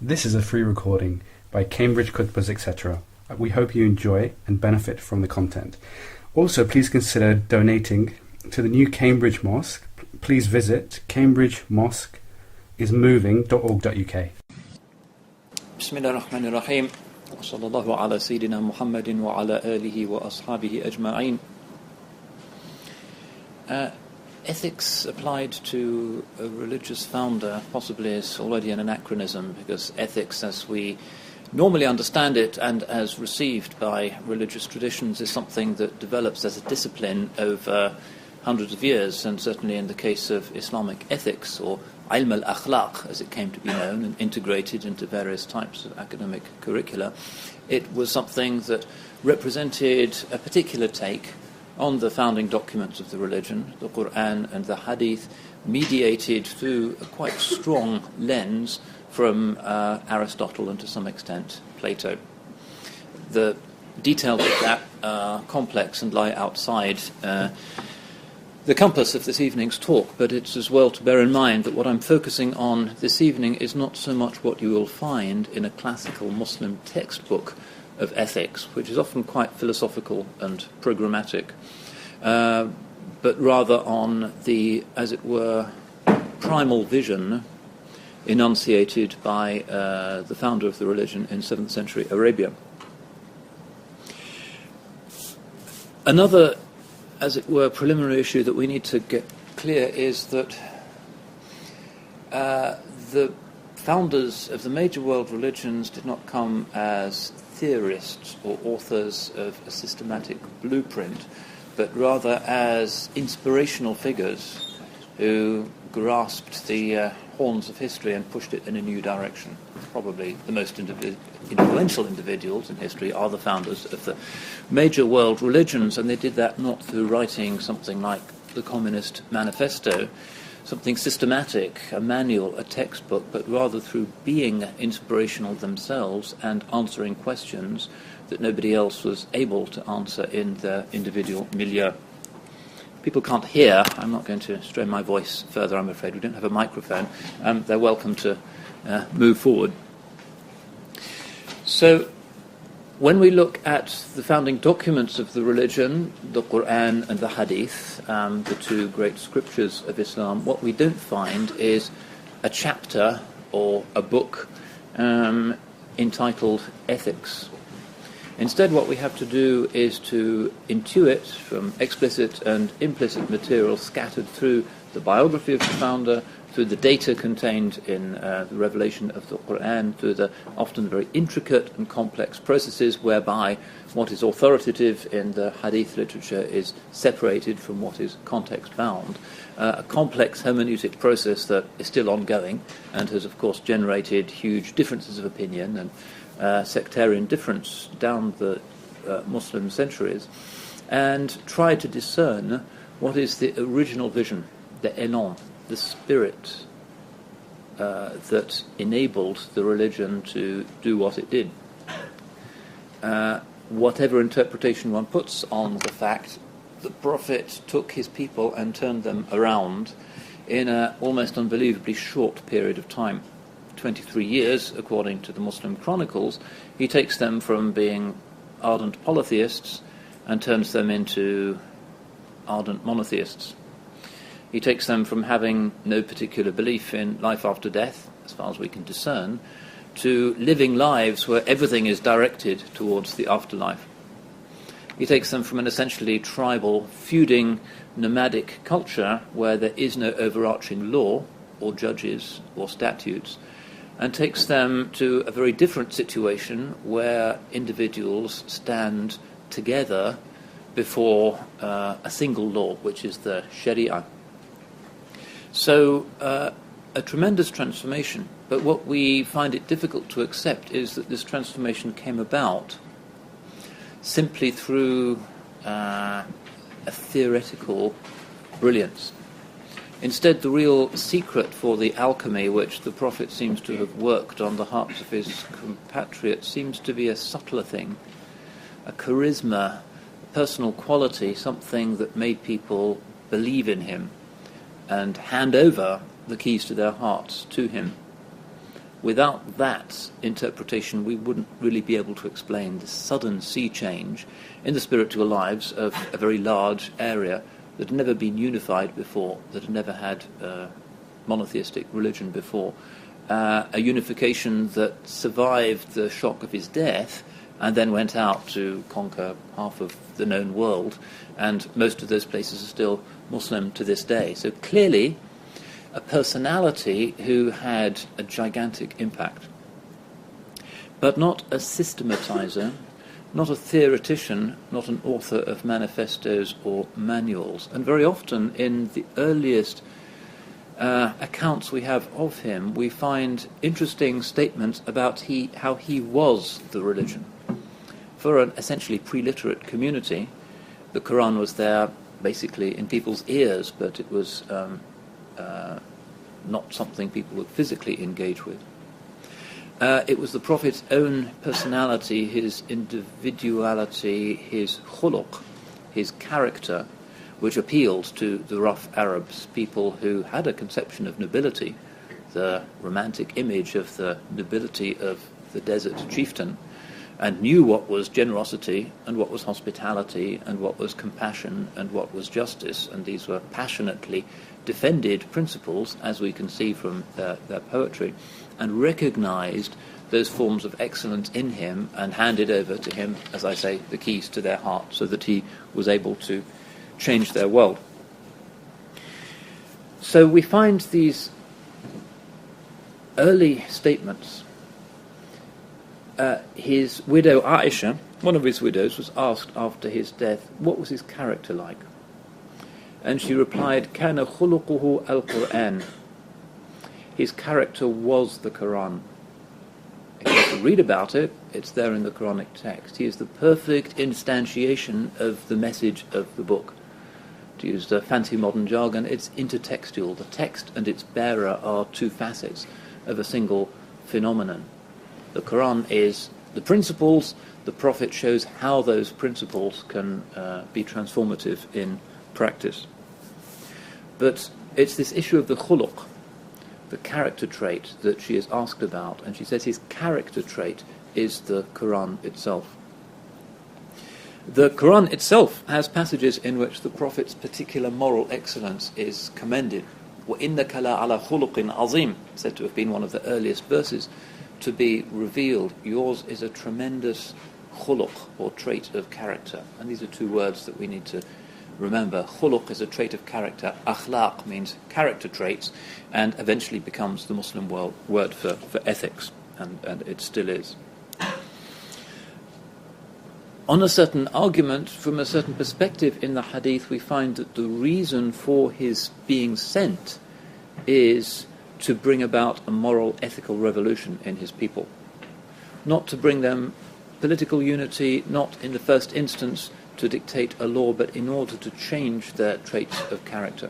This is a free recording by Cambridge Kutbas, etc. We hope you enjoy and benefit from the content. Also, please consider donating to the new Cambridge Mosque. Please visit cambridgemosqueismoving.org.uk. Bismillah ar-Rahman ar-Rahim. Sallallahu ala Sayyidina Muhammadin wa ala alihi wa ashabihi ajma'in. Ethics applied to a religious founder possibly is already an anachronism, because ethics as we normally understand it and as received by religious traditions is something that develops as a discipline over hundreds of years, and certainly in the case of Islamic ethics, or ilm al-akhlaq as it came to be known and integrated into various types of academic curricula, it was something that represented a particular take on the founding documents of the religion, the Quran and the Hadith, mediated through a quite strong lens from Aristotle and to some extent Plato. The details of that are complex and lie outside the compass of this evening's talk, but it's as well to bear in mind that what I'm focusing on this evening is not so much what you will find in a classical Muslim textbook of ethics, which is often quite philosophical and programmatic, but rather on the, as it were, primal vision enunciated by the founder of the religion in 7th century Arabia. Another, as it were, preliminary issue that we need to get clear is that the founders of the major world religions did not come as theorists or authors of a systematic blueprint, but rather as inspirational figures who grasped the horns of history and pushed it in a new direction. Probably the most influential individuals in history are the founders of the major world religions, and they did that not through writing something like the Communist Manifesto, something systematic, a manual, a textbook, but rather through being inspirational themselves and answering questions that nobody else was able to answer in their individual milieu. People can't hear. I'm not going to strain my voice further, I'm afraid. We don't have a microphone. They're welcome to move forward. So, when we look at the founding documents of the religion, the Quran and the Hadith, the two great scriptures of Islam, what we don't find is a chapter or a book entitled Ethics. Instead, what we have to do is to intuit from explicit and implicit material scattered through the biography of the founder, through the data contained in the revelation of the Quran, through the often very intricate and complex processes whereby what is authoritative in the Hadith literature is separated from what is context-bound, a complex hermeneutic process that is still ongoing and has, of course, generated huge differences of opinion and sectarian difference down the Muslim centuries, and try to discern what is the original vision, the élan, the spirit that enabled the religion to do what it did. Whatever interpretation one puts on the fact, the Prophet took his people and turned them around in an almost unbelievably short period of time. 23 years, according to the Muslim chronicles, he takes them from being ardent polytheists and turns them into ardent monotheists. He takes them from having no particular belief in life after death, as far as we can discern, to living lives where everything is directed towards the afterlife. He takes them from an essentially tribal, feuding, nomadic culture where there is no overarching law or judges or statutes, and takes them to a very different situation where individuals stand together before a single law, which is the Sharia. So, a tremendous transformation, but what we find it difficult to accept is that this transformation came about simply through a theoretical brilliance. Instead, the real secret for the alchemy which the Prophet seems to have worked on the hearts of his compatriots seems to be a subtler thing, a charisma, a personal quality, something that made people believe in him and hand over the keys to their hearts to him. Without that interpretation, we wouldn't really be able to explain the sudden sea change in the spiritual lives of a very large area that had never been unified before, that had never had monotheistic religion before. A unification that survived the shock of his death and then went out to conquer half of the known world, and most of those places are still Muslim to this day. So clearly, a personality who had a gigantic impact, but not a systematizer, not a theoretician, not an author of manifestos or manuals. And very often in the earliest accounts we have of him, we find interesting statements about how he was the religion. For an essentially pre-literate community, the Quran was there basically in people's ears, but it was not something people would physically engage with. It was the Prophet's own personality, his individuality, his khuluq, his character, which appealed to the rough Arabs, people who had a conception of nobility, the romantic image of the nobility of the desert chieftain, and knew what was generosity and what was hospitality and what was compassion and what was justice, and these were passionately defended principles, as we can see from their poetry, and recognized those forms of excellence in him and handed over to him, as I say, the keys to their heart, so that he was able to change their world. So we find these early statements. His widow Aisha, one of his widows, was asked after his death, what was his character like? And she replied, كَانَ خُلُقُهُ الْقُرْآنِ. His character was the Quran. If you read about it, it's there in the Quranic text. He is the perfect instantiation of the message of the book. To use the fancy modern jargon, it's intertextual. The text and its bearer are two facets of a single phenomenon. The Quran is the principles. The Prophet shows how those principles can be transformative in practice. But it's this issue of the khuluq, the character trait, that she is asked about, and she says his character trait is the Quran itself. The Quran itself has passages in which the Prophet's particular moral excellence is commended. وَإِنَّكَ لَعَلَى خُلُقٍ عَظِيمٍ, said to have been one of the earliest verses to be revealed. Yours is a tremendous khuluq, or trait of character. And these are two words that we need to remember. Khuluq is a trait of character. Akhlaq means character traits, and eventually becomes the Muslim word for ethics, and it still is. On a certain argument, from a certain perspective in the hadith, we find that the reason for his being sent is to bring about a moral, ethical revolution in his people. Not to bring them political unity, not in the first instance to dictate a law, but in order to change their traits of character.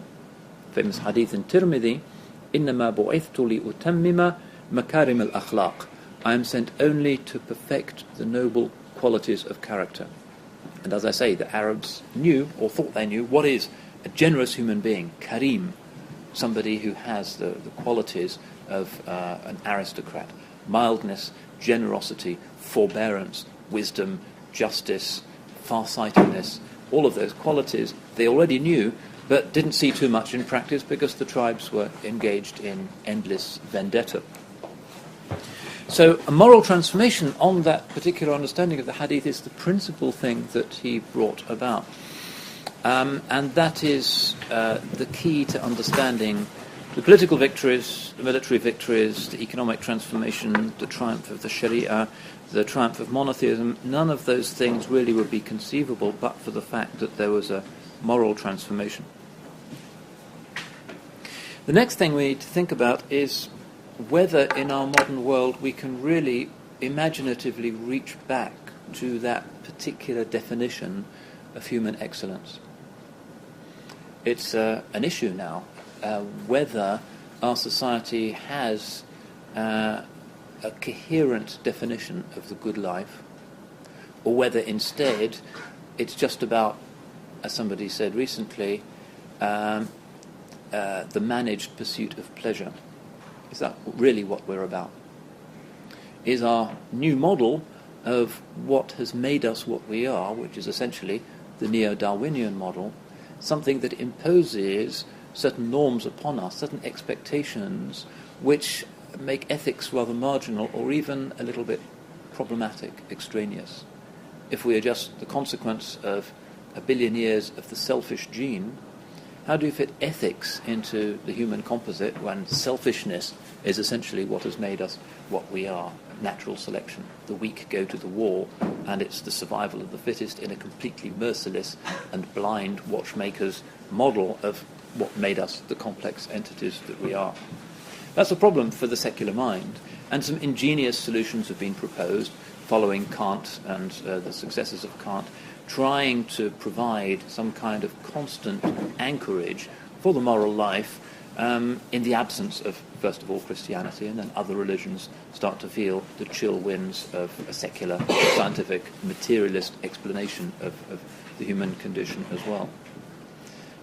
Famous hadith in Tirmidhi, إِنَّمَا بُعِثْتُ لِأُتَمِّمَ مَكَارِمَ الْأَخْلَاقِ. I am sent only to perfect the noble qualities of character. And as I say, the Arabs knew, or thought they knew, what is a generous human being, karim, somebody who has the qualities of an aristocrat: mildness, generosity, forbearance, wisdom, justice, farsightedness. All of those qualities they already knew, but didn't see too much in practice because the tribes were engaged in endless vendetta. So a moral transformation on that particular understanding of the hadith is the principal thing that he brought about. And that is the key to understanding the political victories, the military victories, the economic transformation, the triumph of the Sharia, the triumph of monotheism. None of those things really would be conceivable but for the fact that there was a moral transformation. The next thing we need to think about is whether in our modern world we can really imaginatively reach back to that particular definition of human excellence. It's an issue now, whether our society has a coherent definition of the good life, or whether instead it's just about, as somebody said recently, the managed pursuit of pleasure. Is that really what we're about? is our new model of what has made us what we are, which is essentially the neo-Darwinian model, something that imposes certain norms upon us, certain expectations, which make ethics rather marginal or even a little bit problematic, extraneous. If we are just the consequence of a billion years of the selfish gene, how do you fit ethics into the human composite when selfishness is essentially what has made us what we are? Natural selection. The weak go to the war, and it's the survival of the fittest in a completely merciless and blind watchmaker's model of what made us the complex entities that we are. That's a problem for the secular mind, and some ingenious solutions have been proposed following Kant and the successors of Kant, trying to provide some kind of constant anchorage for the moral life in the absence of, first of all, Christianity, and then other religions start to feel the chill winds of a secular, scientific, materialist explanation of the human condition as well.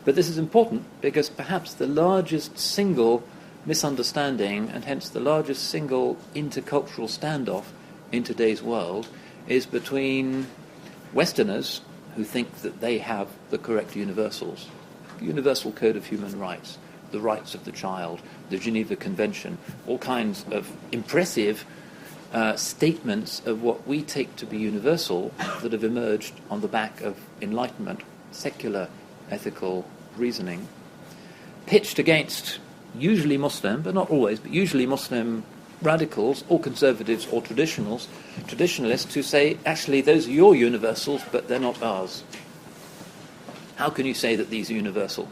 But this is important because perhaps the largest single misunderstanding, and hence the largest single intercultural standoff in today's world, is between Westerners who think that they have the correct universals, the Universal Code of Human Rights, the rights of the child, the Geneva Convention, all kinds of impressive statements of what we take to be universal that have emerged on the back of Enlightenment, secular ethical reasoning, pitched against usually Muslim, but not always, but usually Muslim radicals or conservatives or traditionalists who say, actually, those are your universals, but they're not ours. How can you say that these are universal?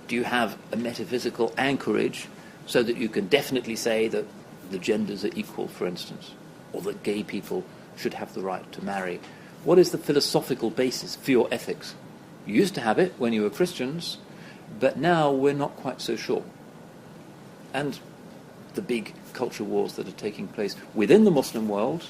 Do you have a metaphysical anchorage so that you can definitely say that the genders are equal, for instance, or that gay people should have the right to marry? What is the philosophical basis for your ethics? You used to have it when you were Christians, but now we're not quite so sure. And the big culture wars that are taking place within the Muslim world,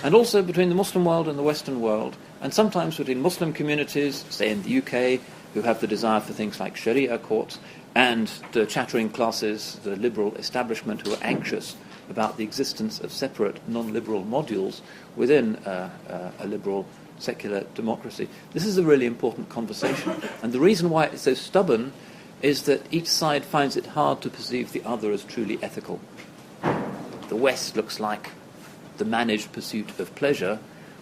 and also between the Muslim world and the Western world, and sometimes between Muslim communities, say in the UK, who have the desire for things like Sharia courts, and the chattering classes, the liberal establishment, who are anxious about the existence of separate non-liberal modules within a liberal secular democracy. This is a really important conversation. And the reason why it's so stubborn is that each side finds it hard to perceive the other as truly ethical. The West looks like the managed pursuit of pleasure,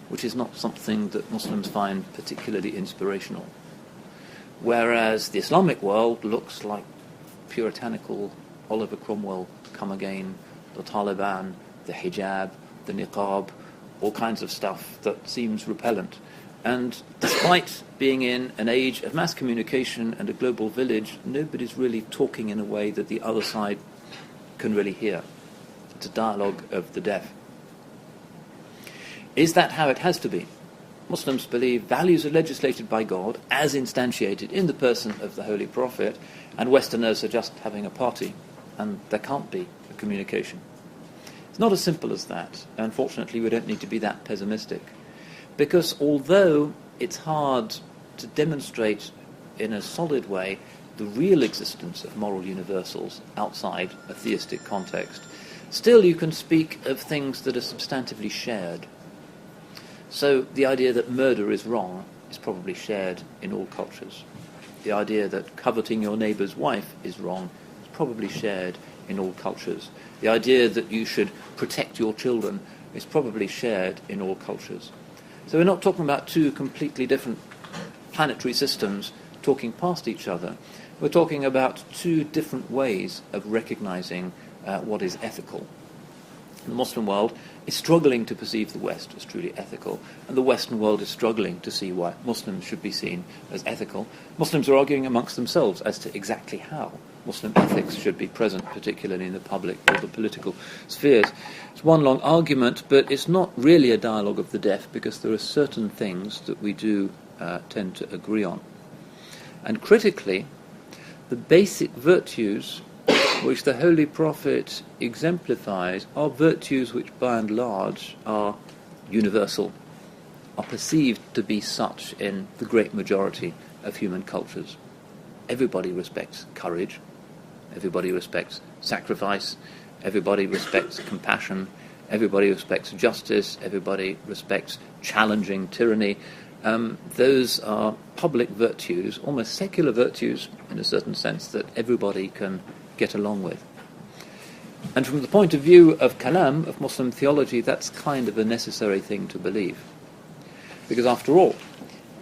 which is not something that Muslims find particularly inspirational. Whereas the Islamic world looks like puritanical Oliver Cromwell come again, the Taliban, the hijab, the niqab, all kinds of stuff that seems repellent. And despite being in an age of mass communication and a global village, nobody's really talking in a way that the other side can really hear. It's a dialogue of the deaf. Is that how it has to be? Muslims believe values are legislated by God as instantiated in the person of the Holy Prophet, and Westerners are just having a party, and there can't be a communication. It's not as simple as that. Unfortunately, we don't need to be that pessimistic. Because although it's hard to demonstrate in a solid way the real existence of moral universals outside a theistic context, still you can speak of things that are substantively shared. So the idea that murder is wrong is probably shared in all cultures. The idea that coveting your neighbour's wife is wrong is probably shared in all cultures. The idea that you should protect your children is probably shared in all cultures. So we're not talking about two completely different planetary systems talking past each other. We're talking about two different ways of recognizing what is ethical. The Muslim world is struggling to perceive the West as truly ethical, and the Western world is struggling to see why Muslims should be seen as ethical. Muslims are arguing amongst themselves as to exactly how Muslim ethics should be present, particularly in the public or the political spheres. It's one long argument, but it's not really a dialogue of the deaf, because there are certain things that we do tend to agree on. And critically, the basic virtues which the Holy Prophet exemplifies are virtues which by and large are universal, are perceived to be such in the great majority of human cultures. Everybody respects courage, everybody respects sacrifice, everybody respects compassion, everybody respects justice, everybody respects challenging tyranny. Those are public virtues, almost secular virtues in a certain sense, that everybody can get along with. And from the point of view of kalam, of Muslim theology, that's kind of a necessary thing to believe. Because after all,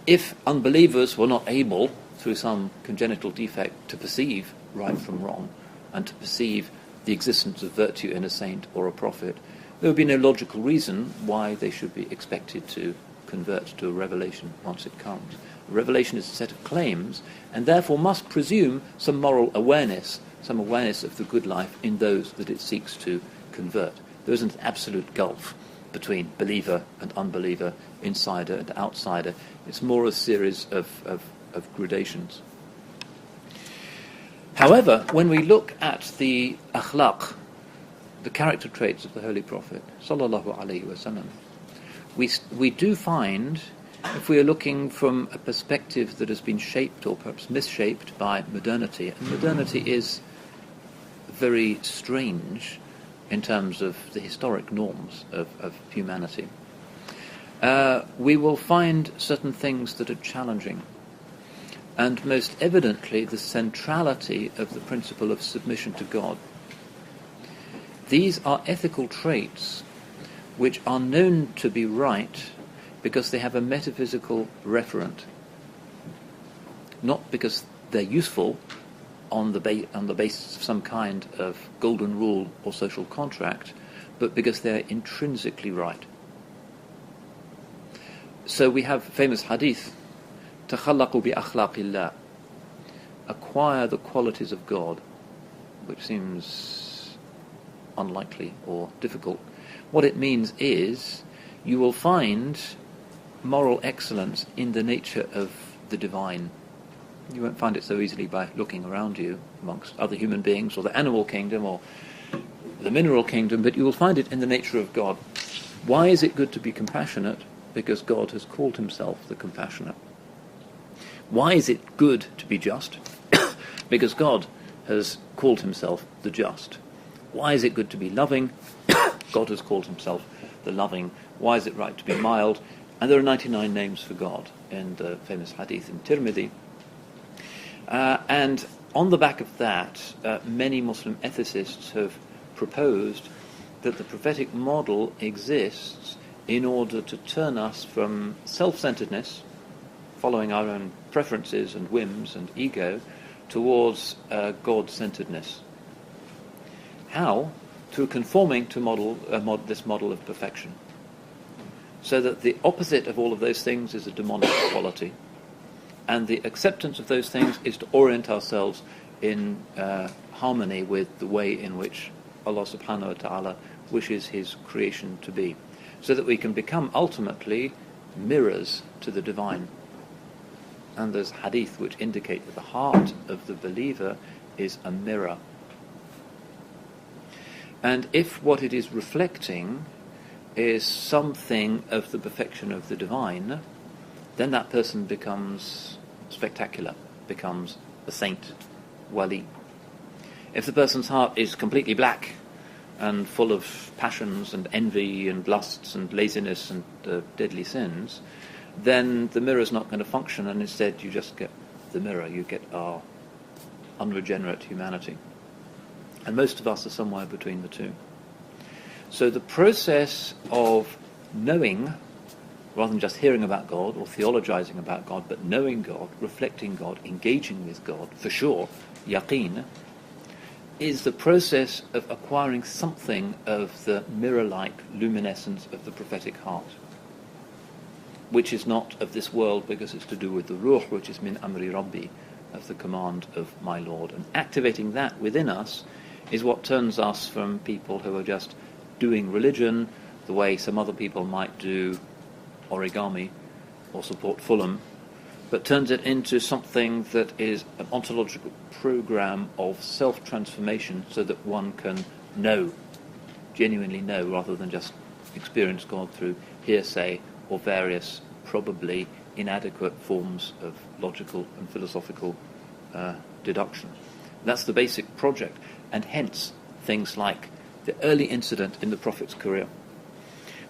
if unbelievers were not able, through some congenital defect, to perceive right from wrong, and to perceive the existence of virtue in a saint or a prophet, there would be no logical reason why they should be expected to convert to a revelation once it comes. A revelation is a set of claims, and therefore must presume some moral awareness, some awareness of the good life in those that it seeks to convert. There isn't an absolute gulf between believer and unbeliever, insider and outsider. It's more a series of gradations. However, when we look at the akhlaq, the character traits of the Holy Prophet, sallallahu alaihi wasallam, we do find, if we are looking from a perspective that has been shaped or perhaps misshaped by modernity, and modernity is very strange in terms of the historic norms of humanity, we will find certain things that are challenging. And most evidently, the centrality of the principle of submission to God. These are ethical traits which are known to be right because they have a metaphysical referent, not because they're useful on the basis of some kind of golden rule or social contract, but because they're intrinsically right. So we have famous hadith, تَخَلَّقُوا بِأَخْلَاقِ اللَّهِ, acquire the qualities of God, which seems unlikely or difficult. What it means is you will find moral excellence in the nature of the divine. You won't find it so easily by looking around you amongst other human beings or the animal kingdom or the mineral kingdom, but you will find it in the nature of God. Why is it good to be compassionate? Because God has called himself the compassionate. Why is it good to be just? Because God has called himself the just. Why is it good to be loving? God has called himself the loving. Why is it right to be mild? And there are 99 names for God in the famous hadith in Tirmidhi. And on the back of that, many Muslim ethicists have proposed that the prophetic model exists in order to turn us from self-centeredness, following our own preferences and whims and ego, towards God-centeredness. How? Through conforming to this model of perfection. So that the opposite of all of those things is a demonic quality, and the acceptance of those things is to orient ourselves in harmony with the way in which Allah subhanahu wa ta'ala wishes his creation to be, so that we can become ultimately mirrors to the divine. And there's hadith which indicate that the heart of the believer is a mirror. And if what it is reflecting is something of the perfection of the divine, then that person becomes spectacular, becomes a saint, wali. If the person's heart is completely black and full of passions and envy and lusts and laziness and deadly sins, then the mirror's not going to function, and instead you just get the mirror, you get our unregenerate humanity. And most of us are somewhere between the two. So the process of knowing, rather than just hearing about God or theologizing about God, but knowing God, reflecting God, engaging with God, for sure, yaqeen, is the process of acquiring something of the mirror-like luminescence of the prophetic heart, which is not of this world because it's to do with the ruh, which is min amri rabbi, of the command of my Lord. And activating that within us is what turns us from people who are just doing religion the way some other people might do origami or support Fulham, but turns it into something that is an ontological program of self-transformation, so that one can know, genuinely know, rather than just experience God through hearsay or various, probably inadequate forms of logical and philosophical deduction. That's the basic project, and hence things like the early incident in the Prophet's career,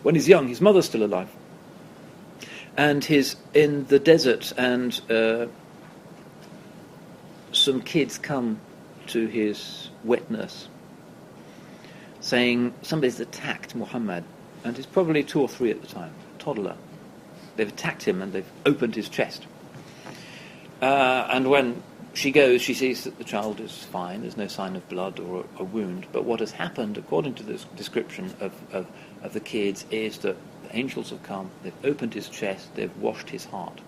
When he's young, his mother's still alive. And he's in the desert, and some kids come to his wet nurse saying somebody's attacked Muhammad, and he's probably 2 or 3 at the time, toddler. They've attacked him and they've opened his chest. And when she goes, she sees that the child is fine, there's no sign of blood or a wound, but what has happened, according to this description of the kids, is that the angels have come, they've opened his chest, they've washed his heart.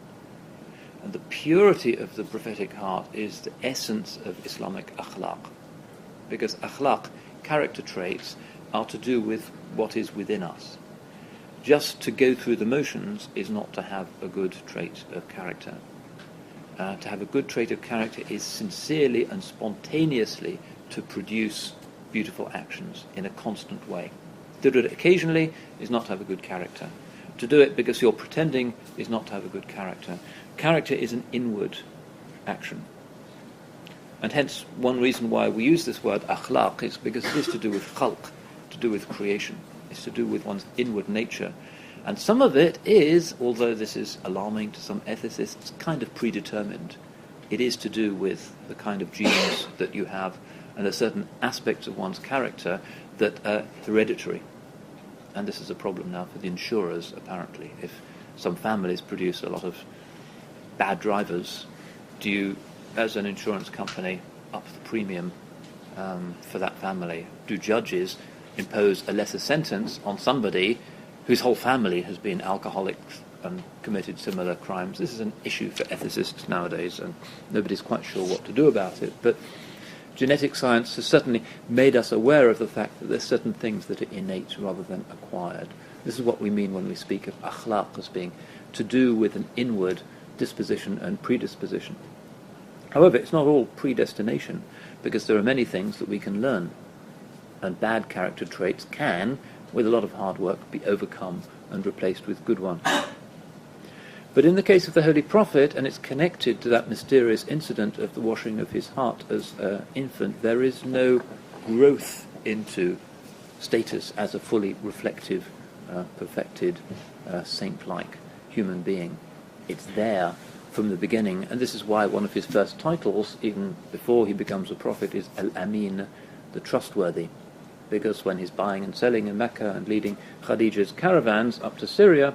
And the purity of the prophetic heart is the essence of Islamic akhlaq. Because akhlaq, character traits, are to do with what is within us. Just to go through the motions is not to have a good trait of character. To have a good trait of character is sincerely and spontaneously to produce beautiful actions in a constant way. To do it occasionally is not to have a good character. To do it because you're pretending is not to have a good character. Character is an inward action. And hence, one reason why we use this word akhlaq is because it is to do with khalq, to do with creation. It's to do with one's inward nature. And some of it is, although this is alarming to some ethicists, kind of predetermined. It is to do with the kind of genes that you have, and there are certain aspects of one's character that are hereditary. And this is a problem now for the insurers, apparently. If some families produce a lot of bad drivers, do you, as an insurance company, up the premium for that family? Do judges impose a lesser sentence on somebody whose whole family has been alcoholics and committed similar crimes? This is an issue for ethicists nowadays, and nobody's quite sure what to do about it. But genetic science has certainly made us aware of the fact that there's certain things that are innate rather than acquired. This is what we mean when we speak of akhlaq as being to do with an inward disposition and predisposition. However, it's not all predestination, because there are many things that we can learn, and bad character traits can, with a lot of hard work, be overcome and replaced with good ones. But in the case of the Holy Prophet, and it's connected to that mysterious incident of the washing of his heart as an infant, there is no growth into status as a fully reflective, perfected, saint-like human being. It's there from the beginning, and this is why one of his first titles, even before he becomes a prophet, is Al-Amin, the trustworthy. Because when he's buying and selling in Mecca and leading Khadija's caravans up to Syria,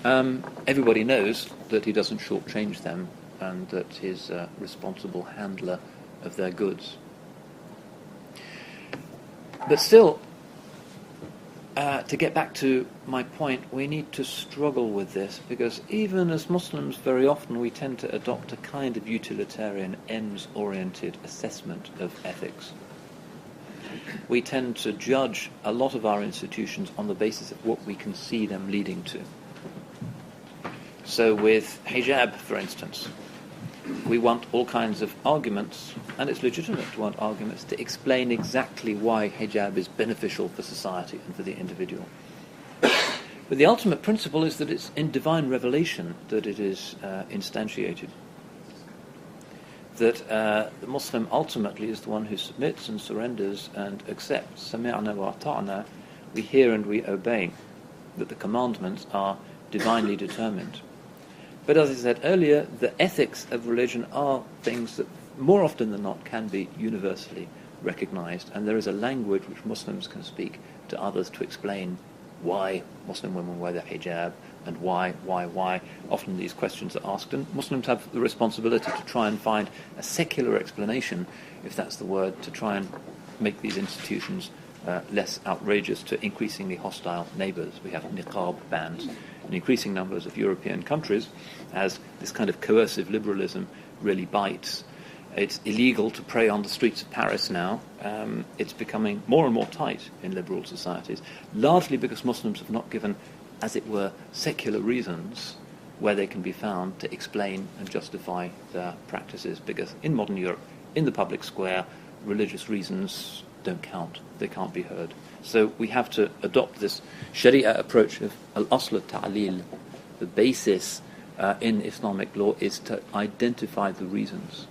everybody knows that he doesn't shortchange them and that he's a responsible handler of their goods. But still, to get back to my point, we need to struggle with this, because even as Muslims, very often we tend to adopt a kind of utilitarian, ends-oriented assessment of ethics. We tend to judge a lot of our institutions on the basis of what we can see them leading to. So with hijab, for instance, we want all kinds of arguments, and it's legitimate to want arguments to explain exactly why hijab is beneficial for society and for the individual. But the ultimate principle is that it's in divine revelation that it is instantiated. That the Muslim ultimately is the one who submits and surrenders and accepts. Sami'na wa ata'na, we hear and we obey. That the commandments are divinely determined. But as I said earlier, the ethics of religion are things that more often than not can be universally recognized, and there is a language which Muslims can speak to others to explain why Muslim women wear their hijab, and why. Often these questions are asked, and Muslims have the responsibility to try and find a secular explanation, if that's the word, to try and make these institutions less outrageous to increasingly hostile neighbours. We have niqab bans in increasing numbers of European countries, as this kind of coercive liberalism really bites. It's illegal to pray on the streets of Paris now. It's becoming more and more tight in liberal societies, largely because Muslims have not given, as it were, secular reasons where they can be found to explain and justify their practices, because in modern Europe, in the public square, religious reasons don't count. They can't be heard. So we have to adopt this Sharia approach of al-asl al-ta'lil. The basis in Islamic law is to identify the reasons.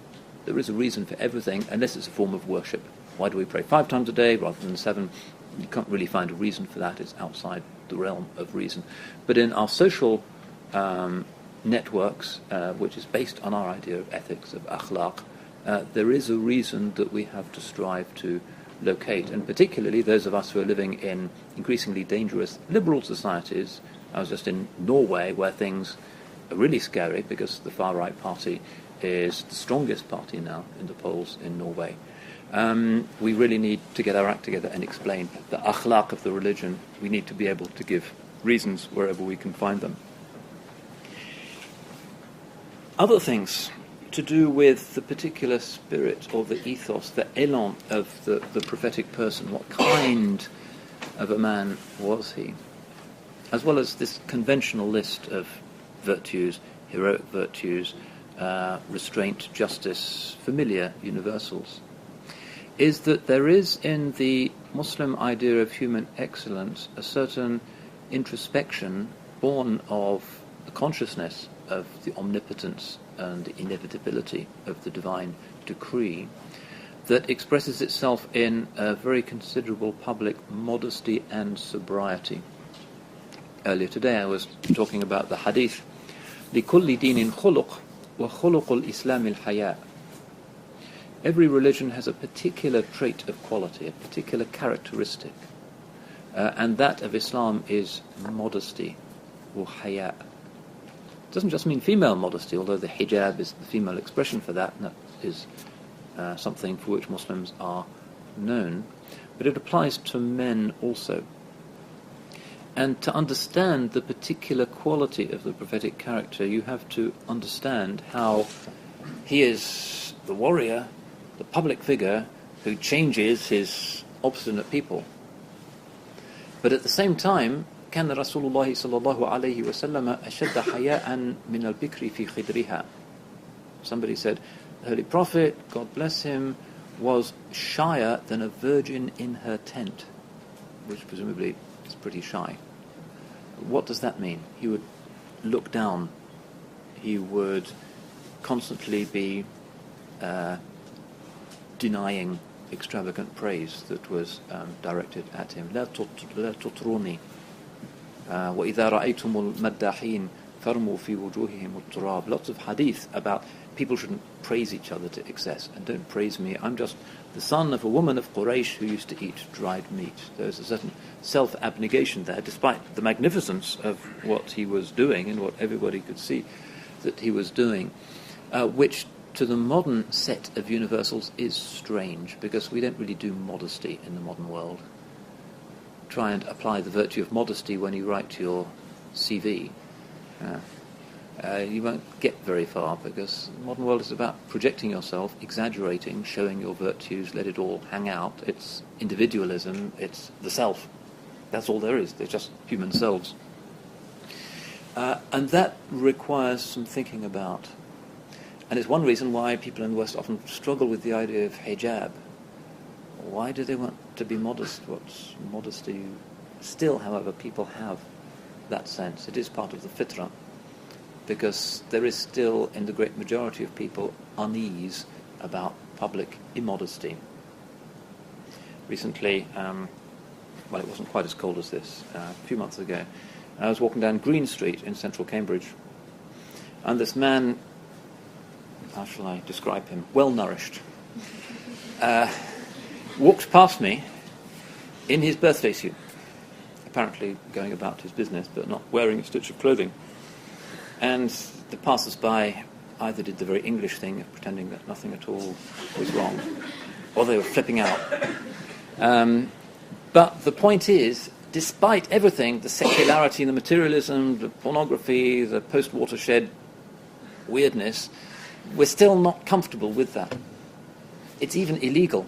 There is a reason for everything, unless it's a form of worship. Why do we pray 5 times a day rather than 7? You can't really find a reason for that. It's outside the realm of reason. But in our social networks, which is based on our idea of ethics, of akhlaq, there is a reason that we have to strive to locate, and particularly those of us who are living in increasingly dangerous liberal societies. I was just in Norway, where things are really scary because the far-right party is the strongest party now in the polls in Norway. We really need to get our act together and explain the akhlaq of the religion. We need to be able to give reasons wherever we can find them. Other things to do with the particular spirit or the ethos, the élan of the prophetic person. What kind of a man was he? As well as this conventional list of virtues, heroic virtues, restraint, justice, familiar universals, is that there is in the Muslim idea of human excellence a certain introspection born of the consciousness of the omnipotence and the inevitability of the divine decree that expresses itself in a very considerable public modesty and sobriety. Earlier today I was talking about the hadith, لِكُلِّ دِينٍ خُلُقٍ وَخُلُقُ الْإِسْلَامِ الْحَيَاءِ. Every religion has a particular trait of quality, a particular characteristic, and that of Islam is modesty, or haya. It doesn't just mean female modesty, although the hijab is the female expression for that, and that is something for which Muslims are known, but it applies to men also. And to understand the particular quality of the prophetic character, you have to understand how he is the warrior, the public figure who changes his obstinate people. But at the same time, كان رسول الله صلى الله عليه وسلم أشد حياء من البكر في خدرها. Somebody said, the Holy Prophet, God bless him, was shyer than a virgin in her tent, which presumably is pretty shy. What does that mean? He would look down. He would constantly be denying extravagant praise that was directed at him. لا تطروني وإذا رأيتم المداحين فرموا في وجوههم التراب. Lots of hadith about people shouldn't praise each other to excess, and don't praise me. I'm just the son of a woman of Quraysh who used to eat dried meat. There's a certain self-abnegation there, despite the magnificence of what he was doing and what everybody could see that he was doing, which to the modern set of universals is strange, because we don't really do modesty in the modern world. Try and apply the virtue of modesty when you write your CV. You won't get very far, because the modern world is about projecting yourself, exaggerating, showing your virtues, let it all hang out. It's individualism, it's the self. That's all there is. They're just human selves. And that requires some thinking about. And it's one reason why people in the West often struggle with the idea of hijab. Why do they want to be modest? What's modesty? Still, however, people have that sense. It is part of the fitrah, because there is still, in the great majority of people, unease about public immodesty. Recently, well, it wasn't quite as cold as this, a few months ago, I was walking down Green Street in central Cambridge, and this man, how shall I describe him, well-nourished, walked past me in his birthday suit, apparently going about his business, but not wearing a stitch of clothing. And the passers-by either did the very English thing of pretending that nothing at all was wrong, or they were flipping out. But the point is, despite everything, the secularity, the materialism, the pornography, the post-watershed weirdness, we're still not comfortable with that. It's even illegal.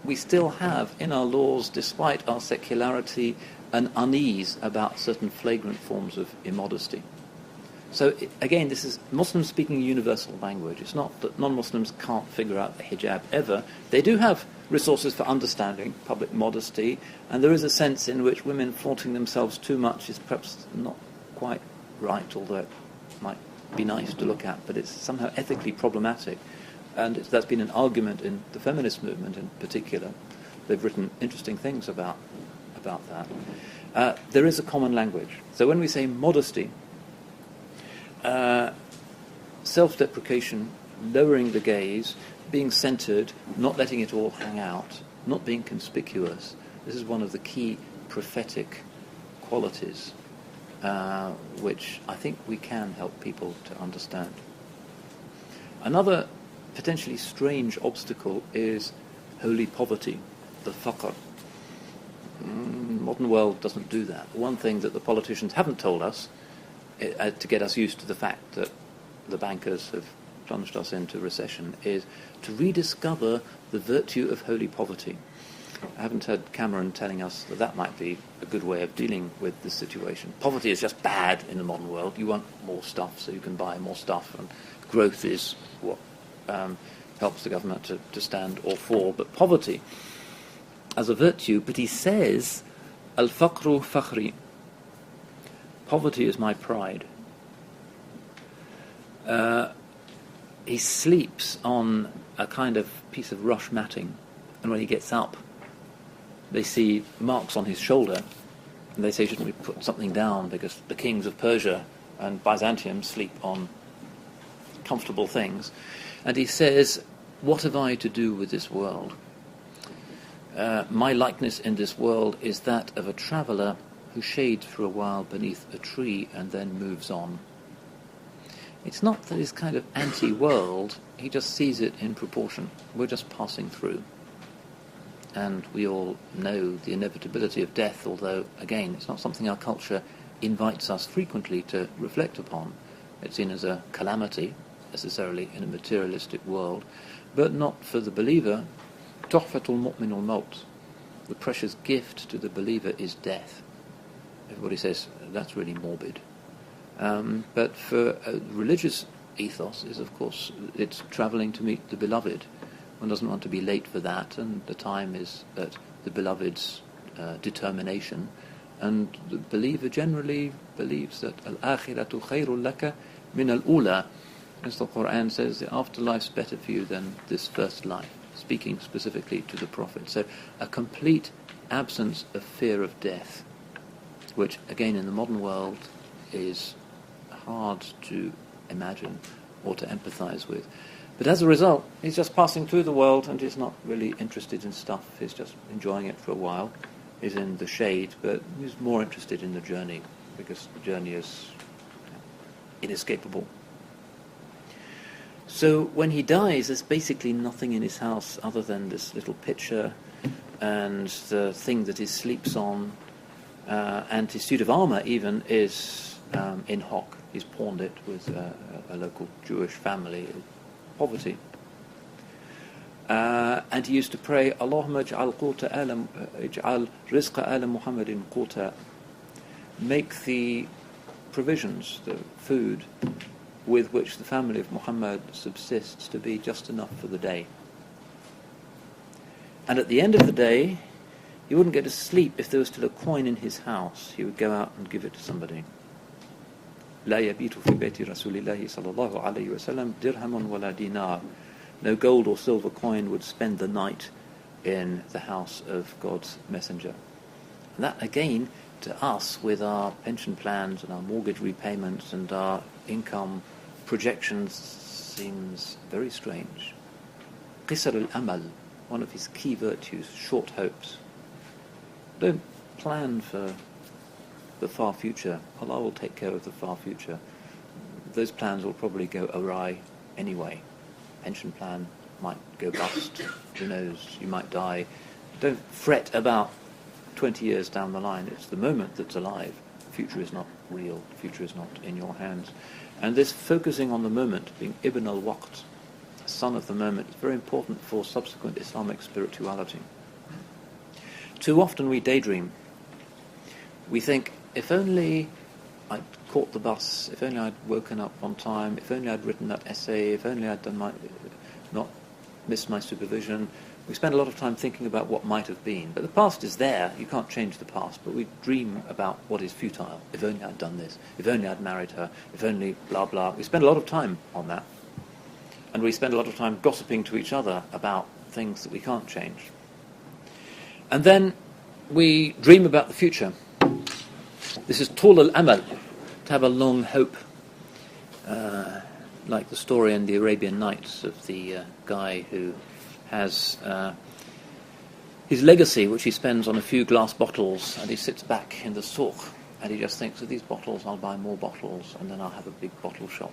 We still have in our laws, despite our secularity, an unease about certain flagrant forms of immodesty. So again, this is Muslims speaking a universal language. It's not that non-Muslims can't figure out the hijab ever. They do have resources for understanding public modesty, and there is a sense in which women flaunting themselves too much is perhaps not quite right, although it might be nice to look at, but it's somehow ethically problematic. And that's been an argument in the feminist movement in particular. They've written interesting things about that. there is a common language. So when we say modesty, self-deprecation, lowering the gaze, being centered, not letting it all hang out, not being conspicuous, this is one of the key prophetic qualities which I think we can help people to understand. Another potentially strange obstacle is holy poverty, the faqr. Modern world doesn't do that. One thing that the politicians haven't told us to get us used to the fact that the bankers have plunged us into recession is to rediscover the virtue of holy poverty. I haven't heard Cameron telling us that that might be a good way of dealing with this situation. Poverty is just bad in the modern world. You want more stuff so you can buy more stuff, and growth is what helps the government to stand or fall. But poverty as a virtue, but he says, al-faqru fakhri. Poverty is my pride. He sleeps on a kind of piece of rush matting, and when he gets up, they see marks on his shoulder, and they say, shouldn't we put something down, because the kings of Persia and Byzantium sleep on comfortable things. And he says, what have I to do with this world? My likeness in this world is that of a traveller who shades for a while beneath a tree and then moves on. It's not that he's kind of anti-world, he just sees it in proportion. We're just passing through. And we all know the inevitability of death, although, again, it's not something our culture invites us frequently to reflect upon. It's seen as a calamity, necessarily in a materialistic world, but not for the believer. Tuhfatul mu'minul maut. The precious gift to the believer is death. Everybody says, that's really morbid. But for a religious ethos is, of course, it's travelling to meet the beloved. One doesn't want to be late for that, and the time is at the beloved's determination. And the believer generally believes that al-akhiratu khayrun laka min al-ula. As the Quran says, the afterlife's better for you than this first life, speaking specifically to the Prophet. So a complete absence of fear of death, which, again, in the modern world is hard to imagine or to empathize with. But as a result, he's just passing through the world and he's not really interested in stuff. He's just enjoying it for a while. He's in the shade, but he's more interested in the journey, because the journey is inescapable. So when he dies, there's basically nothing in his house other than this little pitcher and the thing that he sleeps on, and his suit of armour even is in hock. He's pawned it with a local Jewish family. Poverty. And he used to pray, Allahumma ij'al rizqa ala Muhammadin quta. Make the provisions, the food with which the family of Muhammad subsists, to be just enough for the day. And at the end of the day, he wouldn't go to sleep if there was still a coin in his house. He would go out and give it to somebody. لا يبيت في بيت رسول الله صلى الله عليه وسلم درهم ولا دينار. No gold or silver coin would spend the night in the house of God's messenger. And that, again, to us, with our pension plans and our mortgage repayments and our income projections, seems very strange. Qisar al-amal, one of his key virtues, short hopes. Don't plan for the far future. Allah will take care of the far future. Those plans will probably go awry anyway. Pension plan might go bust. Who knows? You might die. Don't fret about 20 years down the line. It's the moment that's alive. The future is not real. The future is not in your hands. And this focusing on the moment, being Ibn al-Waqt, son of the moment, is very important for subsequent Islamic spirituality. Too often we daydream. We think, if only I'd caught the bus, if only I'd woken up on time, if only I'd written that essay, if only I'd done not missed my supervision. We spend a lot of time thinking about what might have been. But the past is there, you can't change the past, but we dream about what is futile. If only I'd done this, if only I'd married her, if only blah blah. We spend a lot of time on that. And we spend a lot of time gossiping to each other about things that we can't change. And then we dream about the future. This is tul al-amal, to have a long hope, like the story in the Arabian Nights of the guy who has his legacy, which he spends on a few glass bottles, and he sits back in the souk, and he just thinks, with these bottles I'll buy more bottles, and then I'll have a big bottle shop,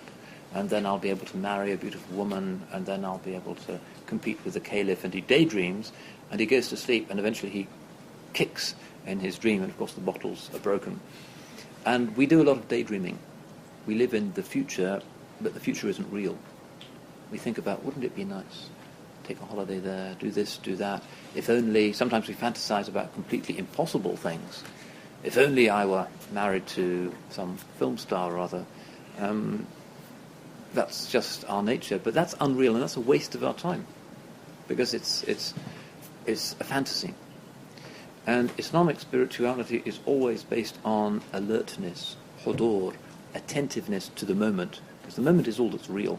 and then I'll be able to marry a beautiful woman, and then I'll be able to compete with the caliph, and he daydreams, and he goes to sleep, and eventually he kicks in his dream, and of course the bottles are broken. And we do a lot of daydreaming. We live in the future, but the future isn't real. We think about, wouldn't it be nice? Take a holiday there, do this, do that. If only, sometimes we fantasize about completely impossible things. If only I were married to some film star or other. That's just our nature, but that's unreal, and that's a waste of our time, because it's a fantasy. And Islamic spirituality is always based on alertness, hudur, attentiveness to the moment, because the moment is all that's real.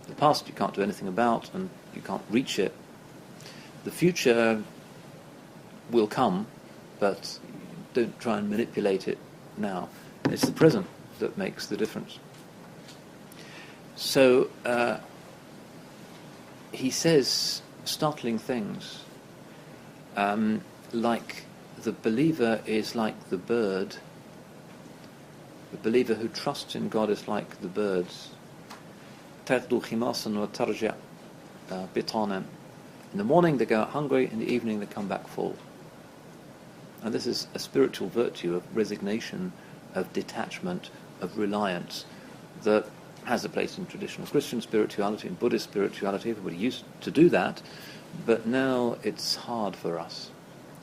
The past you can't do anything about, and you can't reach it. The future will come, but don't try and manipulate it now. It's the present that makes the difference. So he says startling things, like the believer is like the bird. The believer who trusts in God is like the birds. تَغْدُو خِمَاصًا وَتَرْجِعْ بِطَانًا. In the morning they go out hungry, in the evening they come back full. And this is a spiritual virtue of resignation, of detachment, of reliance, that has a place in traditional Christian spirituality and Buddhist spirituality. Everybody used to do that, but now it's hard for us.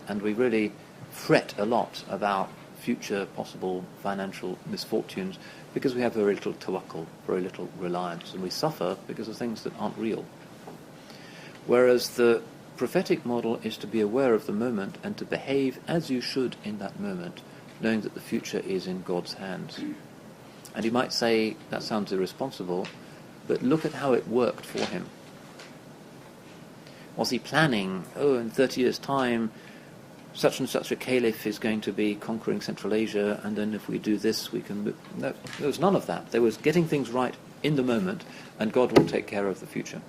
And we really fret a lot about future possible financial misfortunes because we have very little tawakkul, very little reliance, and we suffer because of things that aren't real. Whereas the prophetic model is to be aware of the moment and to behave as you should in that moment, knowing that the future is in God's hands. And you might say, that sounds irresponsible, but look at how it worked for him. Was he planning, in 30 years' time, such and such a caliph is going to be conquering Central Asia, and then if we do this, we can... No, there was none of that. There was getting things right in the moment, and God will take care of the future.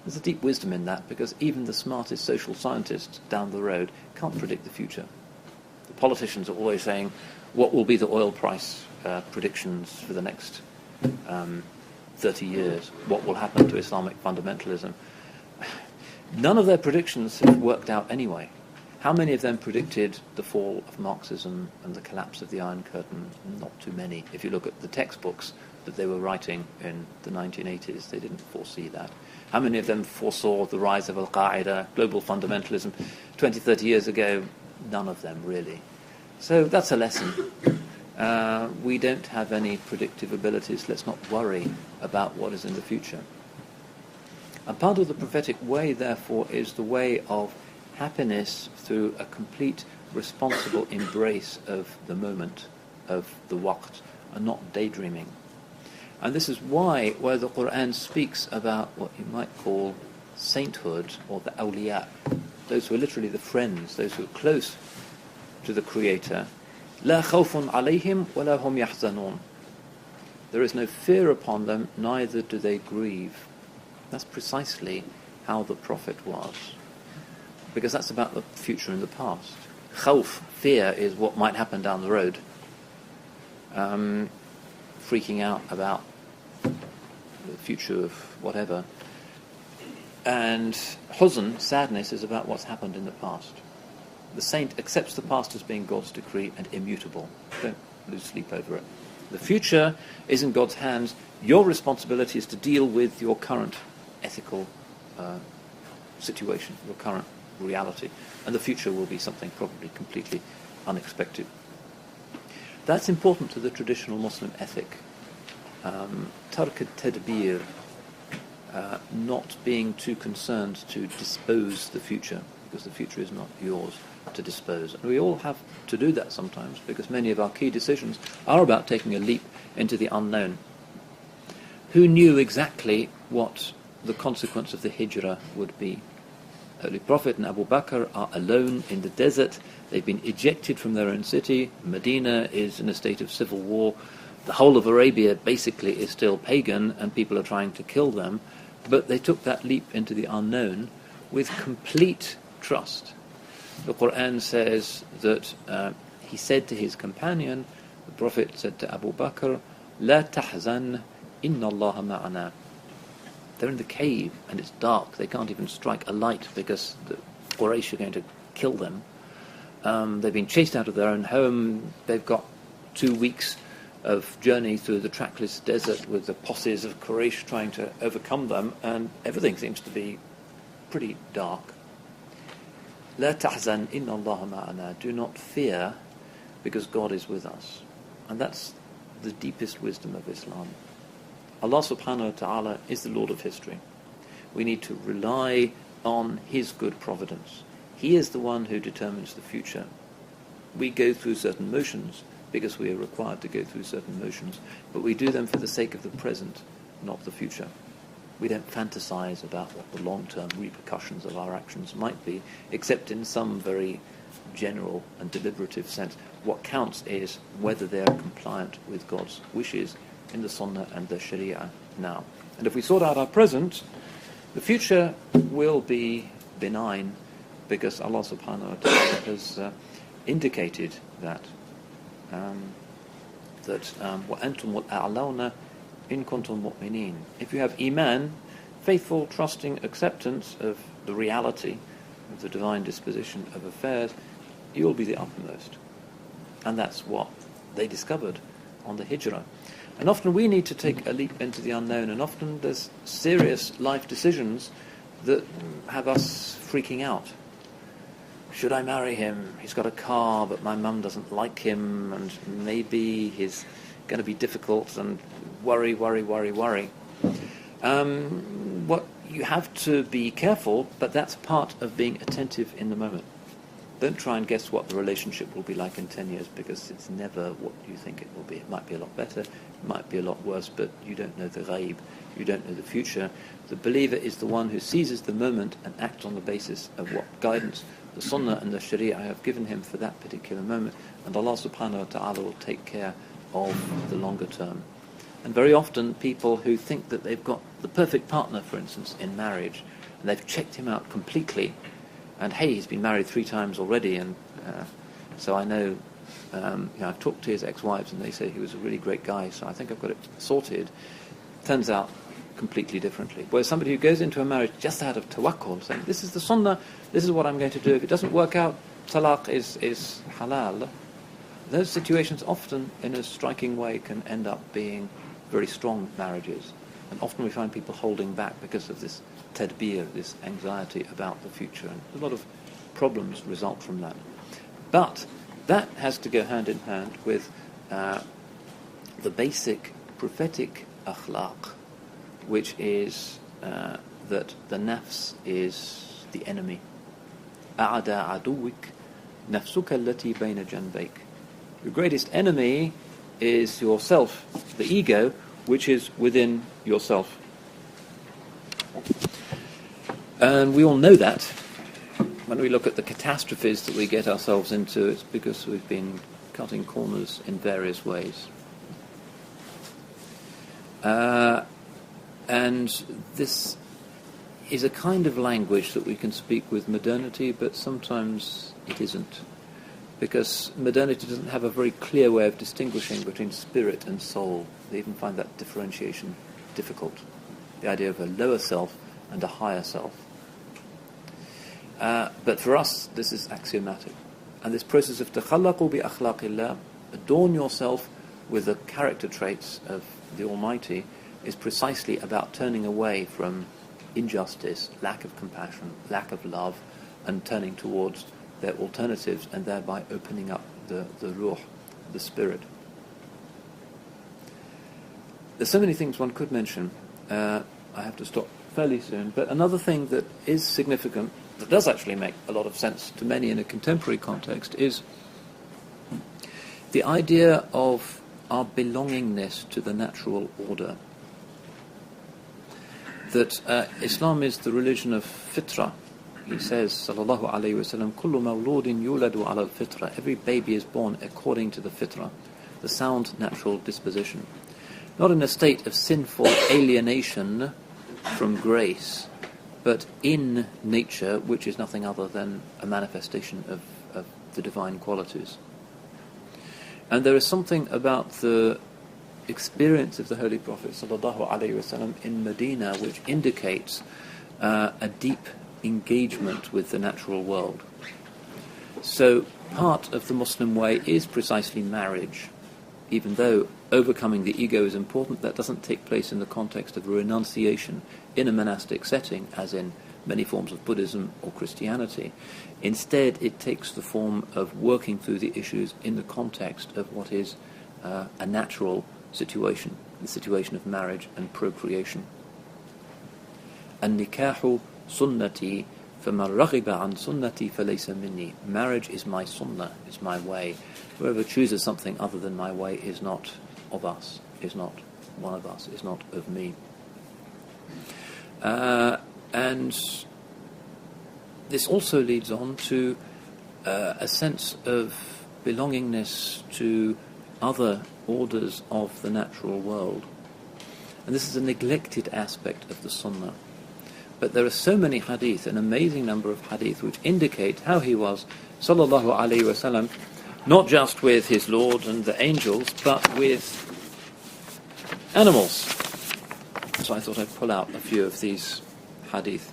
There's a deep wisdom in that, because even the smartest social scientists down the road can't predict the future. The politicians are always saying, what will be the oil price predictions for the next 30 years? What will happen to Islamic fundamentalism? None of their predictions have worked out anyway. How many of them predicted the fall of Marxism and the collapse of the Iron Curtain? Not too many. If you look at the textbooks that they were writing in the 1980s, they didn't foresee that. How many of them foresaw the rise of Al-Qaeda, global fundamentalism, 20, 30 years ago? None of them, really. So that's a lesson. We don't have any predictive abilities. Let's not worry about what is in the future. And part of the prophetic way, therefore, is the way of happiness through a complete, responsible embrace of the moment, of the waqt, and not daydreaming. And this is why, where the Qur'an speaks about what you might call sainthood, or the awliya, those who are literally the friends, those who are close to the Creator, لا خوف عليهم ولا هم يحزنون. There is no fear upon them, neither do they grieve. That's precisely how the Prophet was. Because that's about the future and the past. Khawf, fear, is what might happen down the road. Freaking out about the future of whatever. And huzn, sadness, is about what's happened in the past. The saint accepts the past as being God's decree and immutable. Don't lose sleep over it. The future is in God's hands. Your responsibility is to deal with your current ethical situation, your current reality, and the future will be something probably completely unexpected. That's important to the traditional Muslim ethic. Tark al-tadbir, not being too concerned to dispose the future, because the future is not yours to dispose. And we all have to do that sometimes, because many of our key decisions are about taking a leap into the unknown. Who knew exactly what the consequence of the hijrah would be? Holy Prophet and Abu Bakr are alone in the desert. They've been ejected from their own city. Medina is in a state of civil war. The whole of Arabia basically is still pagan and people are trying to kill them. But they took that leap into the unknown with complete trust. The Quran says that he said to his companion, the Prophet said to Abu Bakr, "La tahzan, inna Allah ma'ana." They're in the cave and it's dark. They can't even strike a light because the Quraysh are going to kill them. They've been chased out of their own home. They've got 2 weeks of journey through the trackless desert with the posses of Quraysh trying to overcome them, and everything seems to be pretty dark. La tahzan, inna Allah ma'ana. Do not fear, because God is with us. And that's the deepest wisdom of Islam. Allah subhanahu wa ta'ala is the Lord of history. We need to rely on His good providence. He is the one who determines the future. We go through certain motions because we are required to go through certain motions, but we do them for the sake of the present, not the future. We don't fantasize about what the long-term repercussions of our actions might be, except in some very general and deliberative sense. What counts is whether they are compliant with God's wishes in the Sunnah and the Sharia now. And if we sort out our present, the future will be benign, because Allah subhanahu wa ta'ala has indicated that وَأَنْتُمُ الْأَعْلَوْنَ إِن كُنْتُم مُؤْمِنِينَ. If you have iman, faithful, trusting acceptance of the reality of the divine disposition of affairs, you will be the uppermost. And that's what they discovered on the Hijrah. And often we need to take a leap into the unknown, and often there's serious life decisions that have us freaking out. Should I marry him? He's got a car, but my mum doesn't like him, and maybe he's going to be difficult, and worry. What you have to be careful, but that's part of being attentive in the moment. Don't try and guess what the relationship will be like in 10 years, because it's never what you think it will be. It might be a lot better, it might be a lot worse, but you don't know the ghaib, you don't know the future. The believer is the one who seizes the moment and acts on the basis of what guidance the Sunnah and the Sharia have given him for that particular moment, and Allah subhanahu wa ta'ala will take care of the longer term. And very often people who think that they've got the perfect partner, for instance, in marriage, and they've checked him out completely, and hey, he's been married 3 times already, and so I know, I've talked to his ex-wives and they say he was a really great guy, so I think I've got it sorted. Turns out completely differently. Whereas somebody who goes into a marriage just out of tawakkul, saying, this is the sunnah, this is what I'm going to do, if it doesn't work out, talaq is halal. Those situations often, in a striking way, can end up being very strong marriages. And often we find people holding back because of this tadbir, this anxiety about the future. And a lot of problems result from that. But that has to go hand in hand with the basic prophetic akhlaq, which is that the nafs is the enemy. أَعْدَى عَدُوِّكَ نَفْسُكَ الَّتِي بَيْنَ جَنْبَيْكَ. Your greatest enemy is yourself, the ego, which is within yourself. And we all know that. When we look at the catastrophes that we get ourselves into, it's because we've been cutting corners in various ways. And this is a kind of language that we can speak with modernity, but sometimes it isn't. Because modernity doesn't have a very clear way of distinguishing between spirit and soul. They even find that differentiation difficult. The idea of a lower self and a higher self. But for us, this is axiomatic. And this process of takhallaqu bi akhlaqillah, adorn yourself with the character traits of the Almighty, is precisely about turning away from injustice, lack of compassion, lack of love, and turning towards their alternatives, and thereby opening up the ruh, the spirit. There's so many things one could mention. I have to stop fairly soon. But another thing that is significant, that does actually make a lot of sense to many in a contemporary context, is the idea of our belongingness to the natural order. That Islam is the religion of fitrah, he says, sallallahu alayhi wasallam, kullu mawludin yuladu ala al-fitra. Every baby is born according to the fitra, the sound natural disposition, not in a state of sinful alienation from grace, but in nature, which is nothing other than a manifestation of the divine qualities. And there is something about the experience of the Holy Prophet sallallahu alaihi wasallam in Medina which indicates a deep engagement with the natural world. So part of the Muslim way is precisely marriage. Even though overcoming the ego is important, that doesn't take place in the context of a renunciation in a monastic setting, as in many forms of Buddhism or Christianity. Instead, it takes the form of working through the issues in the context of what is a natural situation, the situation of marriage and procreation. النكاح سنتي فمن رغب عن سنتي فليس مني. Marriage is my sunnah, is my way. Whoever chooses something other than my way is not of us, is not one of us, is not of me. And this also leads on to a sense of belongingness to other orders of the natural world. And this is a neglected aspect of the sunnah. But there are so many hadith, an amazing number of hadith, which indicate how he was, sallallahu alayhi wasallam, not just with his Lord and the angels, but with animals. So I thought I'd pull out a few of these hadith.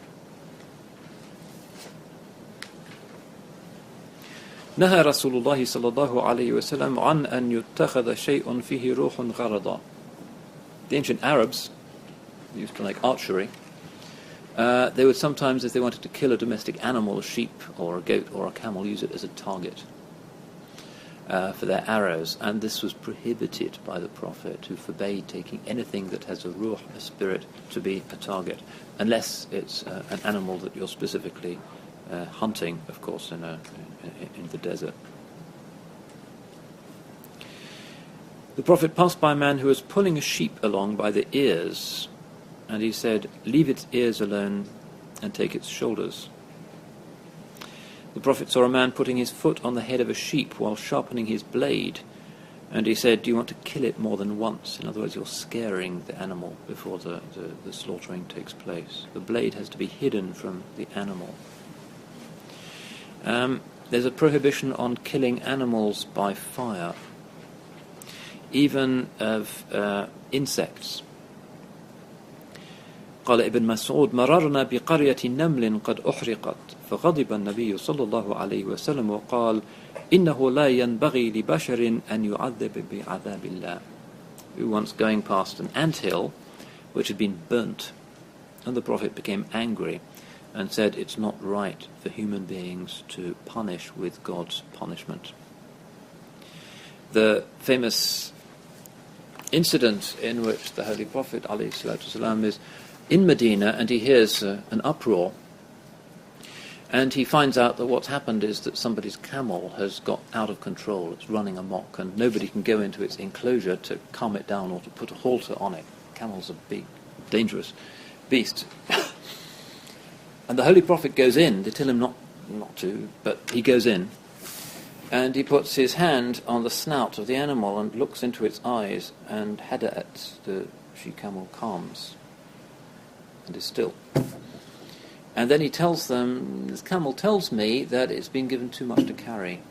نهى رسول الله صلى الله عليه وسلم عن أن يتخذ شيء فيه روح غرضا. The ancient Arabs used to like archery. They would sometimes, if they wanted to kill a domestic animal, a sheep or a goat or a camel, use it as a target for their arrows. And this was prohibited by the Prophet, who forbade taking anything that has a ruh, a spirit, to be a target, unless it's an animal that you're specifically hunting, of course, in the desert. The Prophet passed by a man who was pulling a sheep along by the ears, and he said, "Leave its ears alone and take its shoulders." The Prophet saw a man putting his foot on the head of a sheep while sharpening his blade, and he said, "Do you want to kill it more than once?" In other words, you're scaring the animal before the slaughtering takes place. The blade has to be hidden from the animal. There's a prohibition on killing animals by fire, even of insects. قال ابن مسعود مررنا بقرية نمل قد أحرقت فغضب النبي صلى الله عليه وسلم وقال إنه لا ينبغي لبشر أن يعذب بعذاب الله. We were once going past an anthill which had been burnt, and the Prophet became angry and said it's not right for human beings to punish with God's punishment. The famous incident in which the Holy Prophet ﷺ is in Medina, and he hears an uproar, and he finds out that what's happened is that somebody's camel has got out of control. It's running amok, and nobody can go into its enclosure to calm it down or to put a halter on it. Camel's a big, dangerous beast. And the Holy Prophet goes in. They tell him not to, but he goes in, and he puts his hand on the snout of the animal and looks into its eyes, and Hadat, the she-camel, calms and is still. And then he tells them, "This camel tells me that it's been given too much to carry."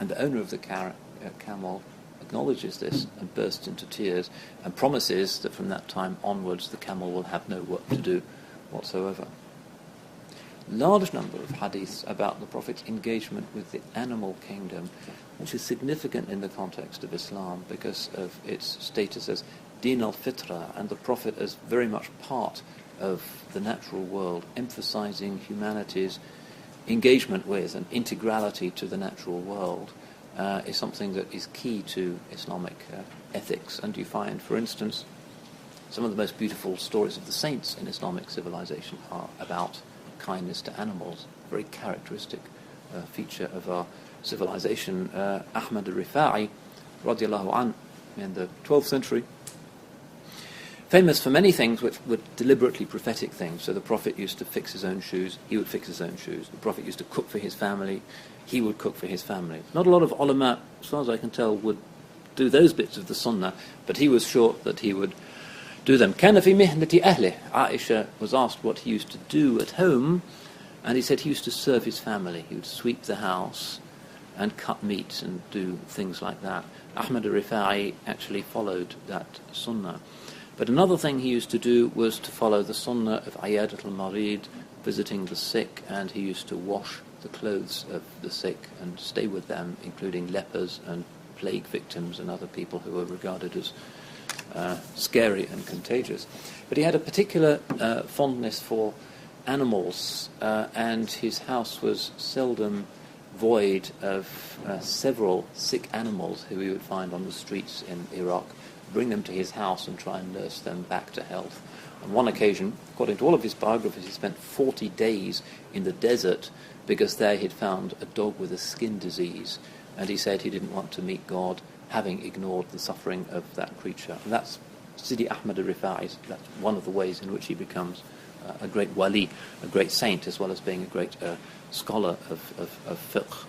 And the owner of the camel acknowledges this and bursts into tears and promises that from that time onwards the camel will have no work to do whatsoever. Large number of hadiths about the Prophet's engagement with the animal kingdom, which is significant in the context of Islam because of its status as Din al-Fitra, and the Prophet as very much part of the natural world, emphasizing humanity's engagement with and integrality to the natural world, is something that is key to Islamic ethics. And you find, for instance, some of the most beautiful stories of the saints in Islamic civilization are about kindness to animals, a very characteristic feature of our civilization. Ahmad al-Rifa'i, radiallahu an, in the 12th century, famous for many things which were deliberately prophetic things. So the Prophet used to fix his own shoes, he would fix his own shoes. The Prophet used to cook for his family, he would cook for his family. Not a lot of ulama, as far as I can tell, would do those bits of the sunnah, but he was sure that he would do them. كَانَ فِي مِهْنَةِ أَهْلِهِ. Aisha was asked what he used to do at home, and he said he used to serve his family. He would sweep the house and cut meat and do things like that. Ahmad al-Rifa'i actually followed that sunnah. But another thing he used to do was to follow the sunnah of Ayadat al-Marid, visiting the sick, and he used to wash the clothes of the sick and stay with them, including lepers and plague victims and other people who were regarded as scary and contagious. But he had a particular fondness for animals, and his house was seldom void of several sick animals who he would find on the streets in Iraq, bring them to his house and try and nurse them back to health. On one occasion, according to all of his biographers, he spent 40 days in the desert because there he'd found a dog with a skin disease, and he said he didn't want to meet God having ignored the suffering of that creature. And that's Sidi Ahmad al-Rifa'i. That's one of the ways in which he becomes a great wali, a great saint, as well as being a great scholar of fiqh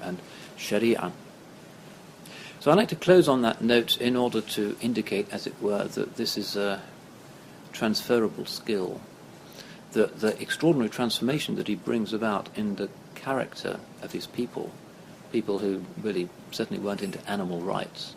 and sharia. So I'd like to close on that note in order to indicate, as it were, that this is a transferable skill. The extraordinary transformation that he brings about in the character of his people who really certainly weren't into animal rights.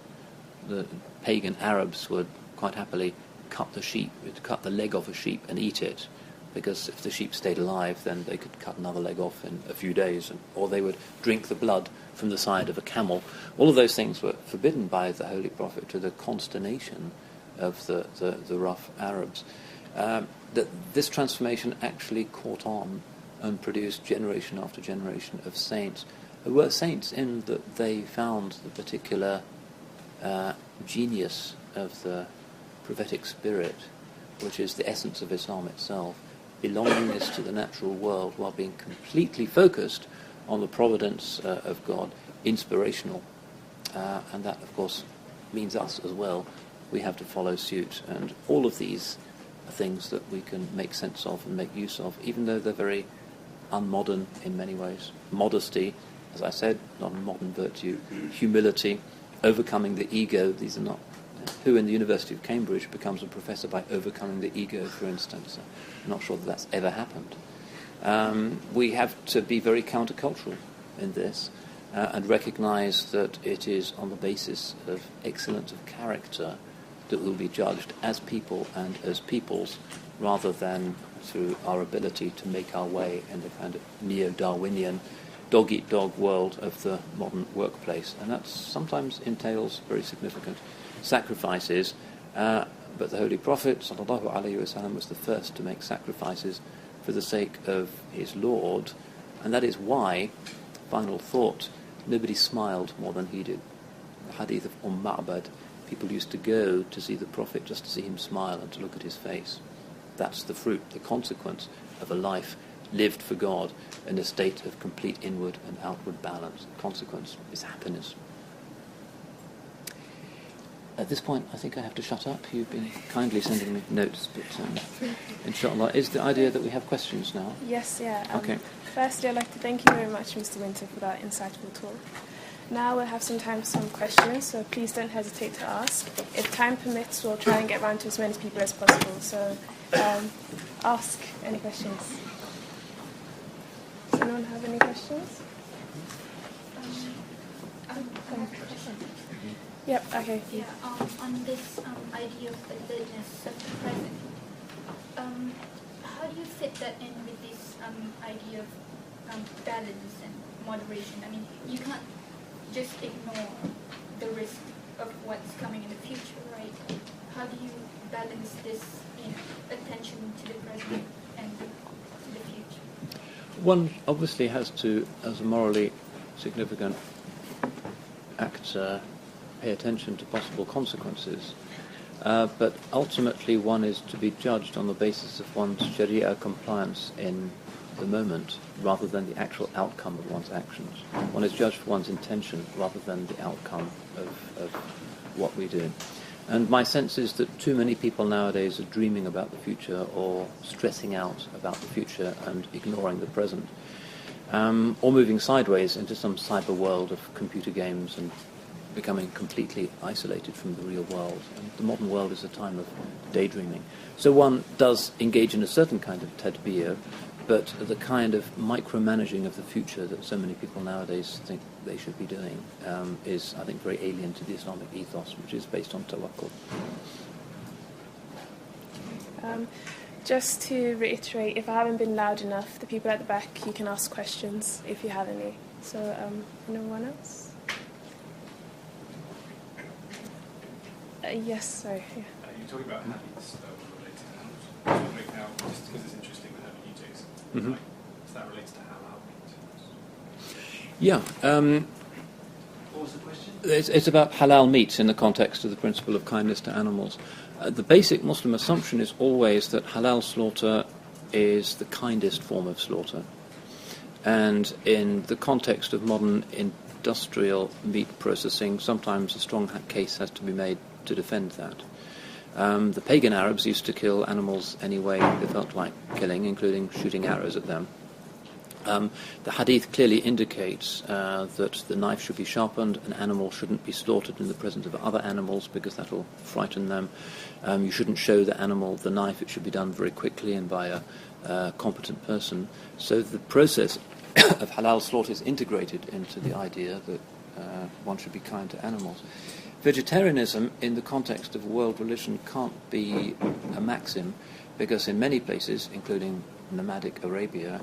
The pagan Arabs would quite happily cut the leg off a sheep and eat it, because if the sheep stayed alive, then they could cut another leg off in a few days, or they would drink the blood from the side of a camel. All of those things were forbidden by the Holy Prophet, to the consternation of the rough Arabs. That this transformation actually caught on and produced generation after generation of saints, who were saints in that they found the particular genius of the prophetic spirit, which is the essence of Islam itself, belongingness to the natural world while being completely focused on the providence of God, inspirational. And that, of course, means us as well. We have to follow suit. And all of these are things that we can make sense of and make use of, even though they're very unmodern in many ways. Modesty, as I said, not a modern virtue. Humility, overcoming the ego. These are not... Who in the University of Cambridge becomes a professor by overcoming the ego, for instance? I'm not sure that that's ever happened. We have to be very countercultural in this and recognise that it is on the basis of excellence of character that we'll be judged as people and as peoples, rather than through our ability to make our way in the kind of neo-Darwinian dog-eat-dog world of the modern workplace. And that sometimes entails very significant sacrifices, but the Holy Prophet ﷺ was the first to make sacrifices for the sake of his Lord, and that is why, final thought, nobody smiled more than he did. The hadith of Ma'bad, people used to go to see the Prophet just to see him smile and to look at his face. That's the fruit, the consequence of a life lived for God in a state of complete inward and outward balance. The consequence is happiness. At this point, I think I have to shut up. You've been kindly sending me notes, but inshallah, is the idea that we have questions now? Yes, yeah. Okay. Firstly, I'd like to thank you very much, Mr. Winter, for that insightful talk. Now we'll have some time for some questions, so please don't hesitate to ask. If time permits, we'll try and get round to as many people as possible. So ask any questions. Does anyone have any questions? Yep, okay. Yeah, on this idea of the goodness of the present, how do you fit that in with this idea of balance and moderation? I mean, you can't just ignore the risk of what's coming in the future, right? How do you balance this, attention to the present and to the future? One obviously has to, as a morally significant actor, pay attention to possible consequences. But ultimately one is to be judged on the basis of one's Sharia compliance in the moment, rather than the actual outcome of one's actions. One is judged for one's intention rather than the outcome of what we do. And my sense is that too many people nowadays are dreaming about the future or stressing out about the future and ignoring the present, or moving sideways into some cyber world of computer games and becoming completely isolated from the real world. And the modern world is a time of daydreaming. So one does engage in a certain kind of tadbir, but the kind of micromanaging of the future that so many people nowadays think they should be doing is, I think, very alien to the Islamic ethos, which is based on tawakkul. Just to reiterate, if I haven't been loud enough, the people at the back, you can ask questions if you have any. So, anyone else? Yes, sorry. Yeah. You're talking about habits related to animals. I was wondering now, just because it's interesting with having UTICs, like, is that related to halal meat? Yeah. What was the question? It's about halal meat in the context of the principle of kindness to animals. The basic Muslim assumption is always that halal slaughter is the kindest form of slaughter. And in the context of modern industrial meat processing, sometimes a strong case has to be made to defend that. The pagan Arabs used to kill animals any way they felt like killing, including shooting arrows at them. The hadith clearly indicates that the knife should be sharpened, an animal shouldn't be slaughtered in the presence of other animals because that will frighten them. You shouldn't show the animal the knife, it should be done very quickly and by a competent person. So the process of halal slaughter is integrated into the idea that one should be kind to animals. Vegetarianism in the context of world religion can't be a maxim because in many places, including nomadic Arabia,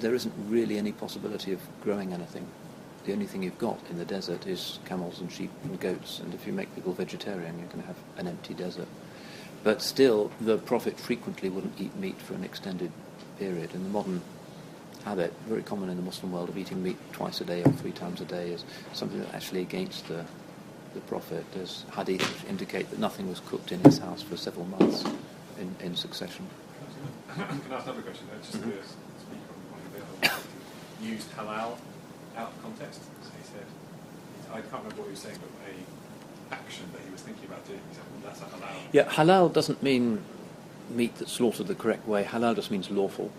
there isn't really any possibility of growing anything. The only thing you've got in the desert is camels and sheep and goats, and if you make people vegetarian, you're going to have an empty desert. But still, the Prophet frequently wouldn't eat meat for an extended period, and the modern habit, very common in the Muslim world, of eating meat twice a day or 3 times a day is something that's actually against the Prophet. There's hadith which indicate that nothing was cooked in his house for several months in succession. Can I ask another question? Just to speak on one of the other used halal out of context. So he said, I can't remember what he was saying, but a action that he was thinking about doing. He said, well, that's a halal. Yeah, halal doesn't mean meat that's slaughtered the correct way. Halal just means lawful.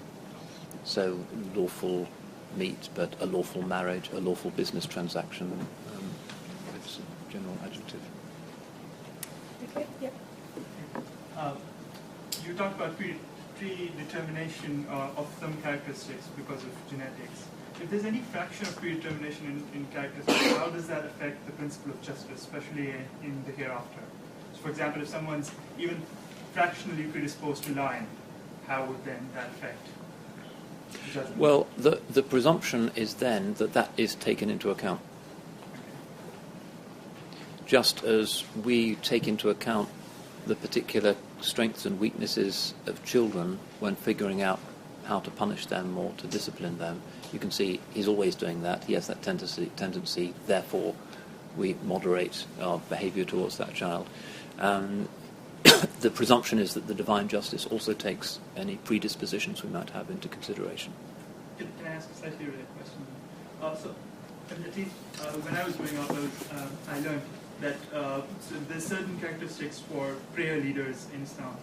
So lawful meat, but a lawful marriage, a lawful business transaction. It's a general adjective. Okay, yeah. You talked about predetermination of some characteristics because of genetics. If there's any fraction of predetermination in characteristics, how does that affect the principle of justice, especially in the hereafter? So for example, if someone's even fractionally predisposed to lying, how would then that affect judgment? Well, the presumption is then that that is taken into account. Just as we take into account the particular strengths and weaknesses of children when figuring out how to punish them or to discipline them. You can see he's always doing that. He has that tendency, therefore we moderate our behaviour towards that child. The presumption is that the divine justice also takes any predispositions we might have into consideration. Can I ask a slightly related question? When I was growing up, I learned that so there's certain characteristics for prayer leaders in Islam,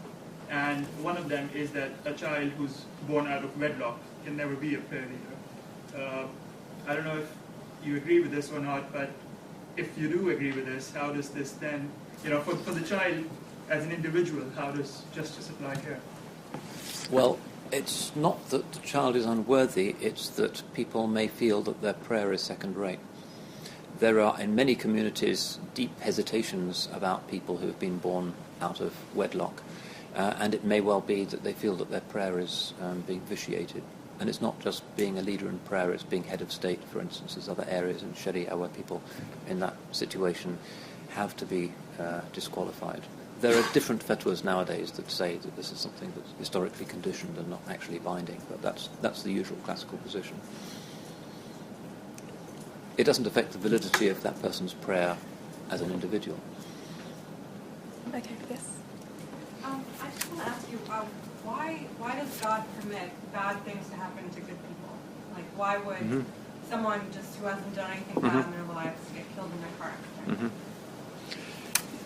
and one of them is that a child who's born out of wedlock can never be a prayer leader. I don't know if you agree with this or not, but if you do agree with this, how does this then, for the child as an individual, how does justice apply here? Well, it's not that the child is unworthy, it's that people may feel that their prayer is second-rate. There are, in many communities, deep hesitations about people who have been born out of wedlock, and it may well be that they feel that their prayer is being vitiated. And it's not just being a leader in prayer, it's being head of state, for instance. There's other areas in Sharia where people in that situation have to be disqualified. There are different fatwas nowadays that say that this is something that's historically conditioned and not actually binding, but that's the usual classical position. It doesn't affect the validity of that person's prayer as an individual. Okay, yes. I just want to ask you, why does God permit bad things to happen to good people? Like, why would someone just who hasn't done anything bad in their lives get killed in a car accident?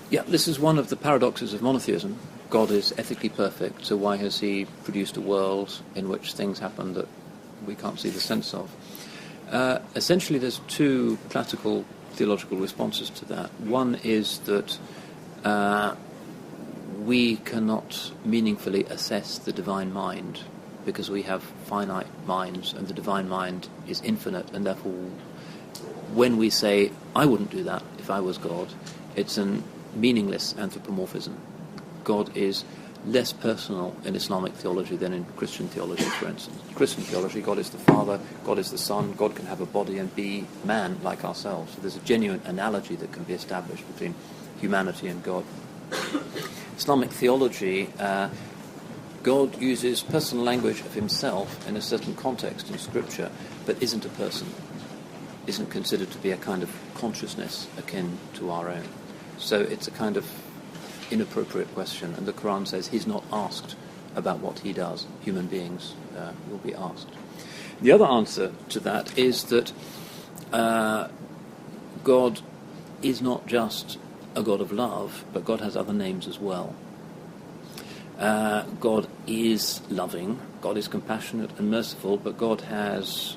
Yeah, this is one of the paradoxes of monotheism. God is ethically perfect, so why has he produced a world in which things happen that we can't see the sense of? Essentially, there's two classical theological responses to that. One is that we cannot meaningfully assess the divine mind because we have finite minds, and the divine mind is infinite, and therefore when we say, I wouldn't do that if I was God, it's a meaningless anthropomorphism. God is less personal in Islamic theology than in Christian theology, for instance. In Christian theology, God is the Father, God is the Son, God can have a body and be man like ourselves. So there's a genuine analogy that can be established between humanity and God. Islamic theology, God uses personal language of himself in a certain context in Scripture, but isn't a person, isn't considered to be a kind of consciousness akin to our own. So it's a kind of inappropriate question, and the Quran says he's not asked about what he does. Human beings will be asked. The other answer to that is that God is not just a God of love, but God has other names as well. God is loving, God is compassionate and merciful, but God has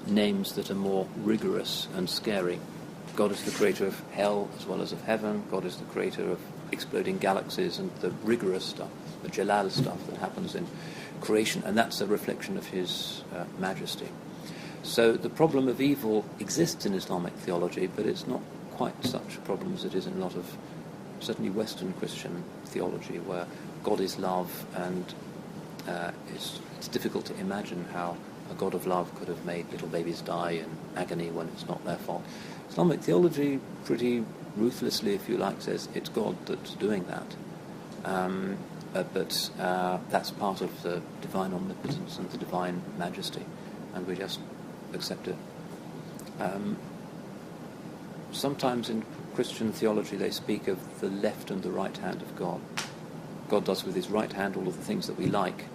names that are more rigorous and scary. God is the creator of hell as well as of heaven. God is the creator of exploding galaxies and the rigorous stuff, the Jalal stuff that happens in creation, and that's a reflection of his majesty. So the problem of evil exists in Islamic theology, but it's not quite such a problem as it is in a lot of, certainly Western Christian theology, where God is love, and it's difficult to imagine how a God of love could have made little babies die in agony when it's not their fault. Islamic theology, pretty ruthlessly, if you like, says it's God that's doing that. But that's part of the divine omnipotence and the divine majesty, and we just accept it. Sometimes in Christian theology they speak of the left and the right hand of God. God does with his right hand all of the things that we like,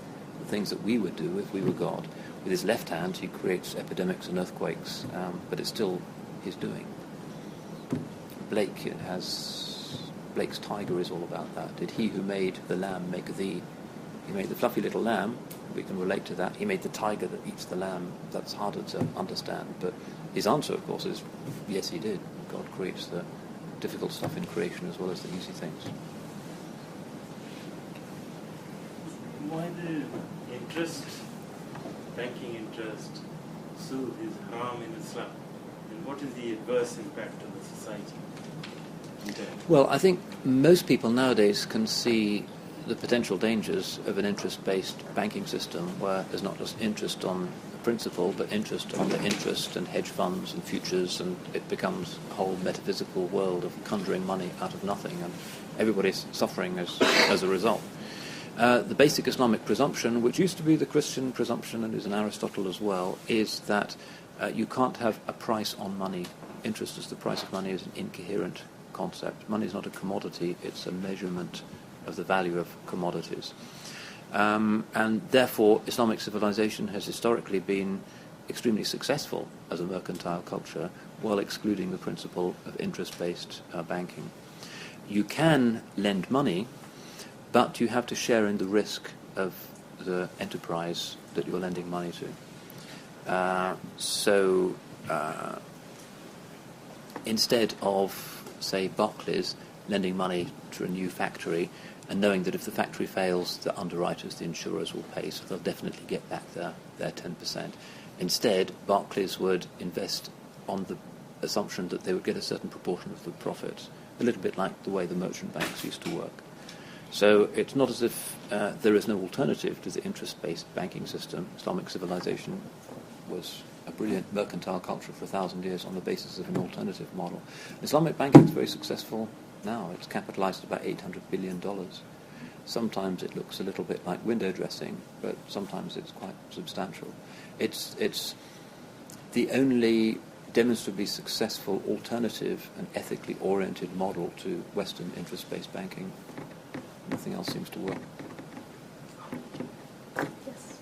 the things that we would do if we were God. With his left hand he creates epidemics and earthquakes, but it's still his doing. Blake's tiger is all about that. Did he who made the lamb make thee? He made the fluffy little lamb, we can relate to that. He made the tiger that eats the lamb. That's harder to understand, but his answer, of course, is yes, he did. God creates the difficult stuff in creation as well as the easy things. Why the banking interest, so is haram in Islam? And what is the adverse impact on the society? Well, I think most people nowadays can see the potential dangers of an interest-based banking system where there's not just interest on principal, but interest on the interest and hedge funds and futures, and it becomes a whole metaphysical world of conjuring money out of nothing, and everybody's suffering as a result. The basic Islamic presumption, which used to be the Christian presumption and is in Aristotle as well, is that you can't have a price on money. Interest as the price of money is an incoherent concept. Money is not a commodity, it's a measurement of the value of commodities. And therefore, Islamic civilization has historically been extremely successful as a mercantile culture while excluding the principle of interest-based banking. You can lend money, but you have to share in the risk of the enterprise that you're lending money to. So instead of, say, Barclays lending money to a new factory and knowing that if the factory fails, the underwriters, the insurers will pay, so they'll definitely get back their 10%. Instead, Barclays would invest on the assumption that they would get a certain proportion of the profits, a little bit like the way the merchant banks used to work. So it's not as if there is no alternative to the interest-based banking system. Islamic civilization was a brilliant mercantile culture for 1,000 years on the basis of an alternative model. Islamic banking is very successful now. It's capitalized at about $800 billion. Sometimes it looks a little bit like window dressing, but sometimes it's quite substantial. It's the only demonstrably successful alternative and ethically oriented model to Western interest-based banking. Nothing else seems to work. Yes.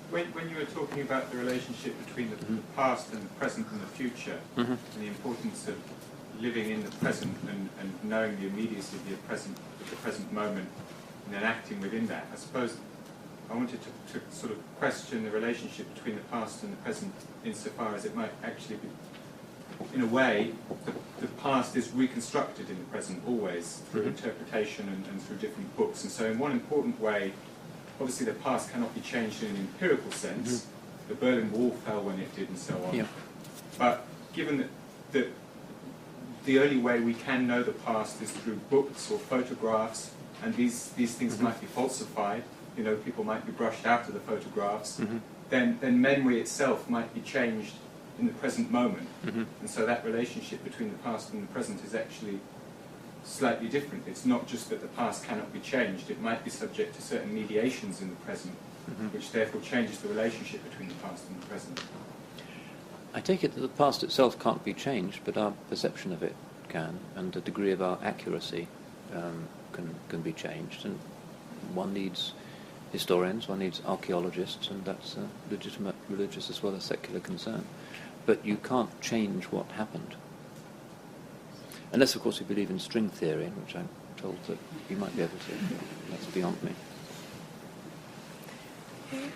When you were talking about the relationship between the past and the present and the future, and the importance of living in the present and knowing the immediacy of the present moment and then acting within that. I suppose I wanted to sort of question the relationship between the past and the present insofar as it might actually be, in a way, the past is reconstructed in the present always through interpretation and through different books. And so in one important way, obviously the past cannot be changed in an empirical sense. The Berlin Wall fell when it did and so on. Yeah. But given that the only way we can know the past is through books or photographs, and these things might be falsified, people might be brushed out of the photographs, then memory itself might be changed in the present moment. And so that relationship between the past and the present is actually slightly different. It's not just that the past cannot be changed, it might be subject to certain mediations in the present, which therefore changes the relationship between the past and the present. I take it that the past itself can't be changed, but our perception of it can, and the degree of our accuracy can be changed. And one needs historians, one needs archaeologists, and that's a legitimate religious as well as secular concern. But you can't change what happened. Unless, of course, you believe in string theory, which I'm told that you might be able to. That's beyond me. Okay.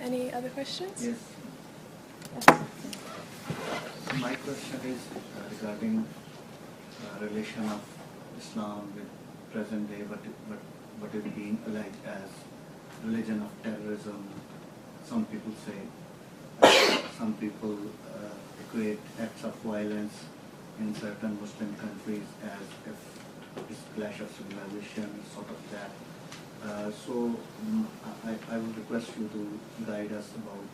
Any other questions? Yes. My question is regarding relation of Islam with present day, what is being alleged as religion of terrorism. Some people say, some people equate acts of violence in certain Muslim countries as if it's clash of civilization, sort of that. So I would request you to guide us about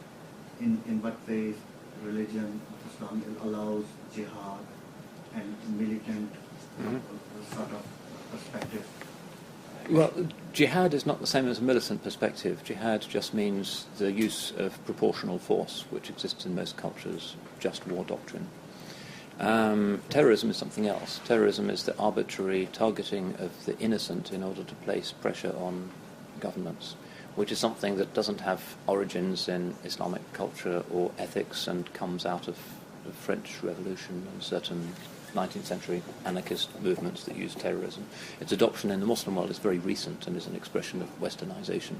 in what ways religion of Islam allows jihad and militant sort of perspective. Well, jihad is not the same as a militant perspective. Jihad just means the use of proportional force, which exists in most cultures, just war doctrine. Terrorism is something else. Terrorism is the arbitrary targeting of the innocent in order to place pressure on governments, which is something that doesn't have origins in Islamic culture or ethics and comes out of the French Revolution and certain 19th century anarchist movements that use terrorism. Its adoption in the Muslim world is very recent and is an expression of westernization.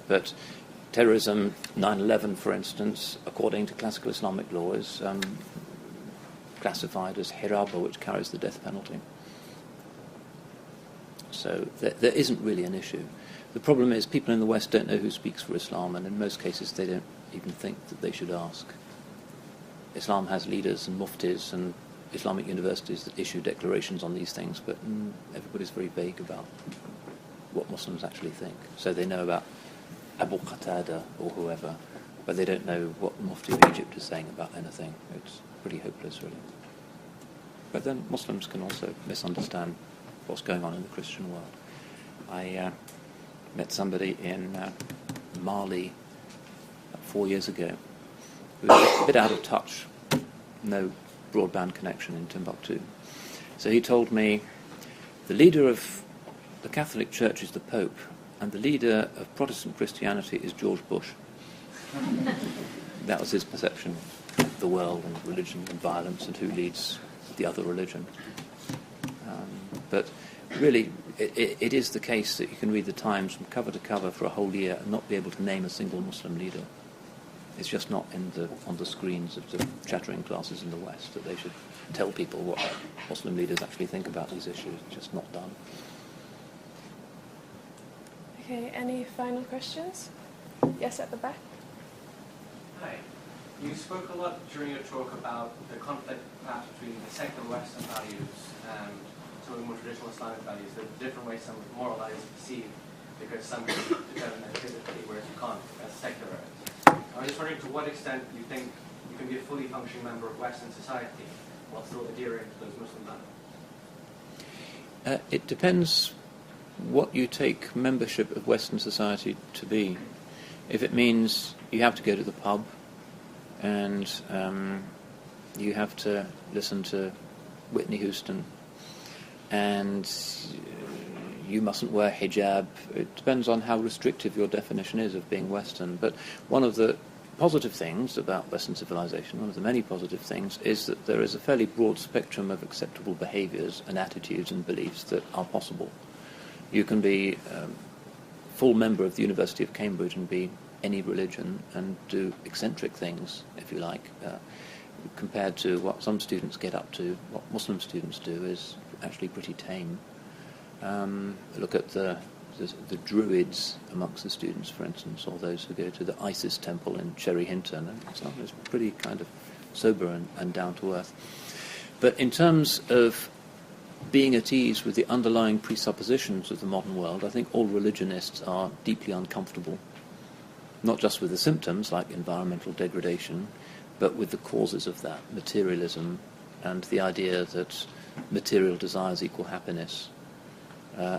But terrorism, 9/11 for instance, according to classical Islamic law, is classified as hiraba, which carries the death penalty. So there isn't really an issue. The problem is people in the West don't know who speaks for Islam, and in most cases they don't even think that they should ask. Islam has leaders and muftis and Islamic universities that issue declarations on these things, but everybody's very vague about what Muslims actually think. So they know about Abu Qatada or whoever, but they don't know what the Mufti of Egypt is saying about anything. It's pretty hopeless, really. But then Muslims can also misunderstand what's going on in the Christian world. I met somebody in Mali 4 years ago who was a bit out of touch, no broadband connection in Timbuktu. So he told me the leader of the Catholic Church is the Pope and the leader of Protestant Christianity is George Bush. That was his perception of the world and religion and violence and who leads the other religion. But really, it is the case that you can read the Times from cover to cover for a whole year and not be able to name a single Muslim leader. It's just not on the screens of the chattering classes in the West that they should tell people what Muslim leaders actually think about these issues. It's just not done. Okay, any final questions? Yes, at the back. Hi. You spoke a lot during your talk about the conflict perhaps between the secular Western values and some of the more traditional Islamic values, the different ways some moralize and perceive, because some can determine physically, whereas you can't as secularists. I'm just wondering to what extent you think you can be a fully functioning member of Western society while still adhering to those Muslim values? It depends what you take membership of Western society to be. If it means you have to go to the pub and you have to listen to Whitney Houston and you mustn't wear hijab, it depends on how restrictive your definition is of being Western. But one of the positive things about Western civilization, one of the many positive things, is that there is a fairly broad spectrum of acceptable behaviours and attitudes and beliefs that are possible. You can be a full member of the University of Cambridge and be any religion and do eccentric things, if you like, compared to what some students get up to. What Muslim students do is actually pretty tame. Look at the Druids amongst the students, for instance, or those who go to the Isis temple in Cherry Hinton, and so on. It's pretty kind of sober and down to earth. But in terms of being at ease with the underlying presuppositions of the modern world, I think all religionists are deeply uncomfortable, not just with the symptoms like environmental degradation, but with the causes of that, materialism, and the idea that material desires equal happiness,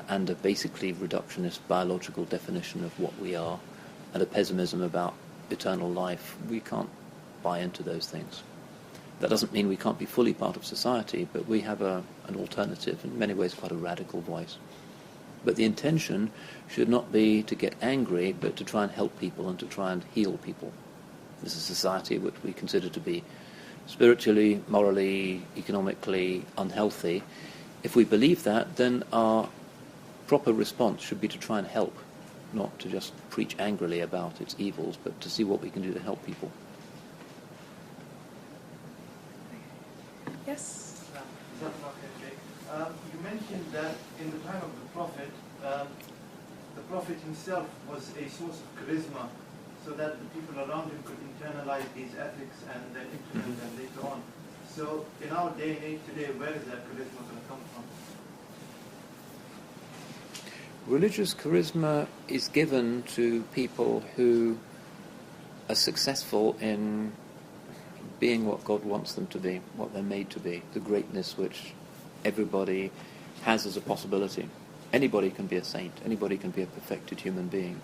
and a basically reductionist biological definition of what we are, and a pessimism about eternal life. We can't buy into those things. That doesn't mean we can't be fully part of society, but we have an alternative, in many ways quite a radical voice. But the intention should not be to get angry, but to try and help people and to try and heal people. This is a society which we consider to be spiritually, morally, economically unhealthy. If we believe that, then our proper response should be to try and help, not to just preach angrily about its evils, but to see what we can do to help people. Yes? You mentioned that in the time of the Prophet himself was a source of charisma, so that the people around him could internalize these ethics and then implement them later on. So in our day and age today, where is that charisma going to come from? Religious charisma is given to people who are successful in being what God wants them to be, what they're made to be, the greatness which everybody has as a possibility. Anybody can be a saint, anybody can be a perfected human being.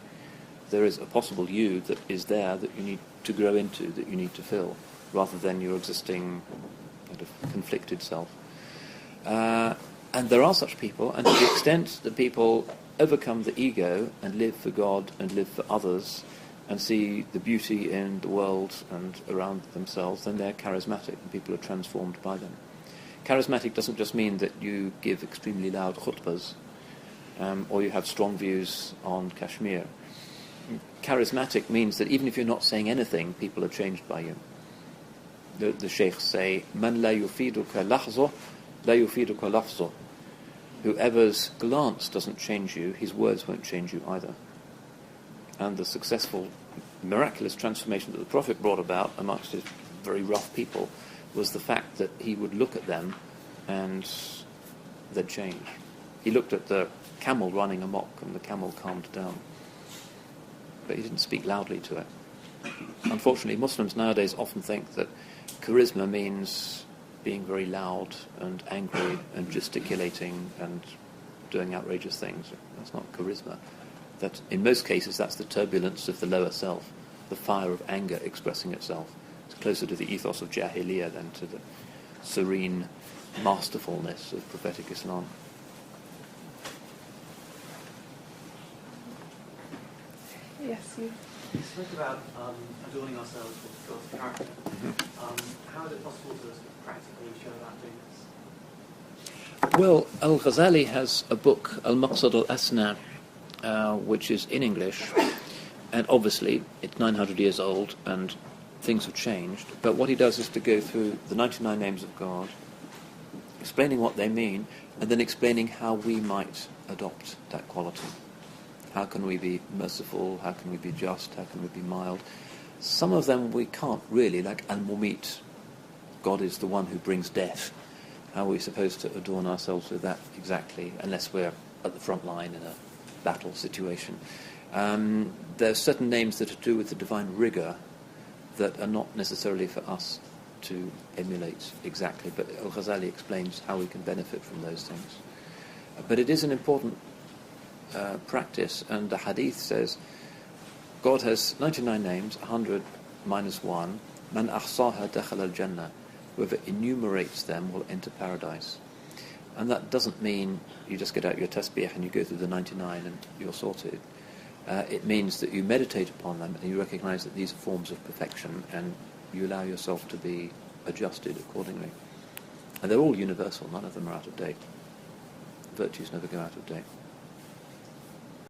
There is a possible you that is there that you need to grow into, that you need to fill, rather than your existing kind of conflicted self. And there are such people, and to the extent that people overcome the ego and live for God and live for others and see the beauty in the world and around themselves, then they're charismatic and people are transformed by them. Charismatic doesn't just mean that you give extremely loud khutbahs or you have strong views on Kashmir. Charismatic means that even if you're not saying anything, people are changed by you. The sheikhs say, "Man la yufiduka lahzo, la yufiduka lafzo." Whoever's glance doesn't change you, his words won't change you either. And the successful, miraculous transformation that the Prophet brought about amongst his very rough people was the fact that he would look at them and they'd change. He looked at the camel running amok and the camel calmed down. But he didn't speak loudly to it. Unfortunately, Muslims nowadays often think that charisma means being very loud and angry and gesticulating and doing outrageous things. That's not charisma. That, in most cases, that's the turbulence of the lower self, the fire of anger expressing itself. It's closer to the ethos of Jahiliyyah than to the serene masterfulness of prophetic Islam. Yes, you. You spoke about adorning ourselves with God's character. How is it possible to practically show that doing this? Well, Al-Ghazali has a book, Al-Maqsad al-Asna, which is in English, and obviously it's 900 years old and things have changed, but what he does is to go through the 99 names of God, explaining what they mean, and then explaining how we might adopt that quality. How can we be merciful? How can we be just? How can we be mild? Some of them we can't really, like Al-Mumit. God is the one who brings death. How are we supposed to adorn ourselves with that exactly, unless we're at the front line in a battle situation? There are certain names that are to do with the divine rigour that are not necessarily for us to emulate exactly, but Al-Ghazali explains how we can benefit from those things. But it is an important practice, and the hadith says God has 99 names, 100 minus 1. Man ahsaha dakhala al-jannah. Whoever enumerates them will enter paradise. And that doesn't mean you just get out your tasbih and you go through the 99 and you're sorted. It means that you meditate upon them and you recognize that these are forms of perfection, and you allow yourself to be adjusted accordingly. And they're all universal, none of them are out of date. Virtues never go out of date.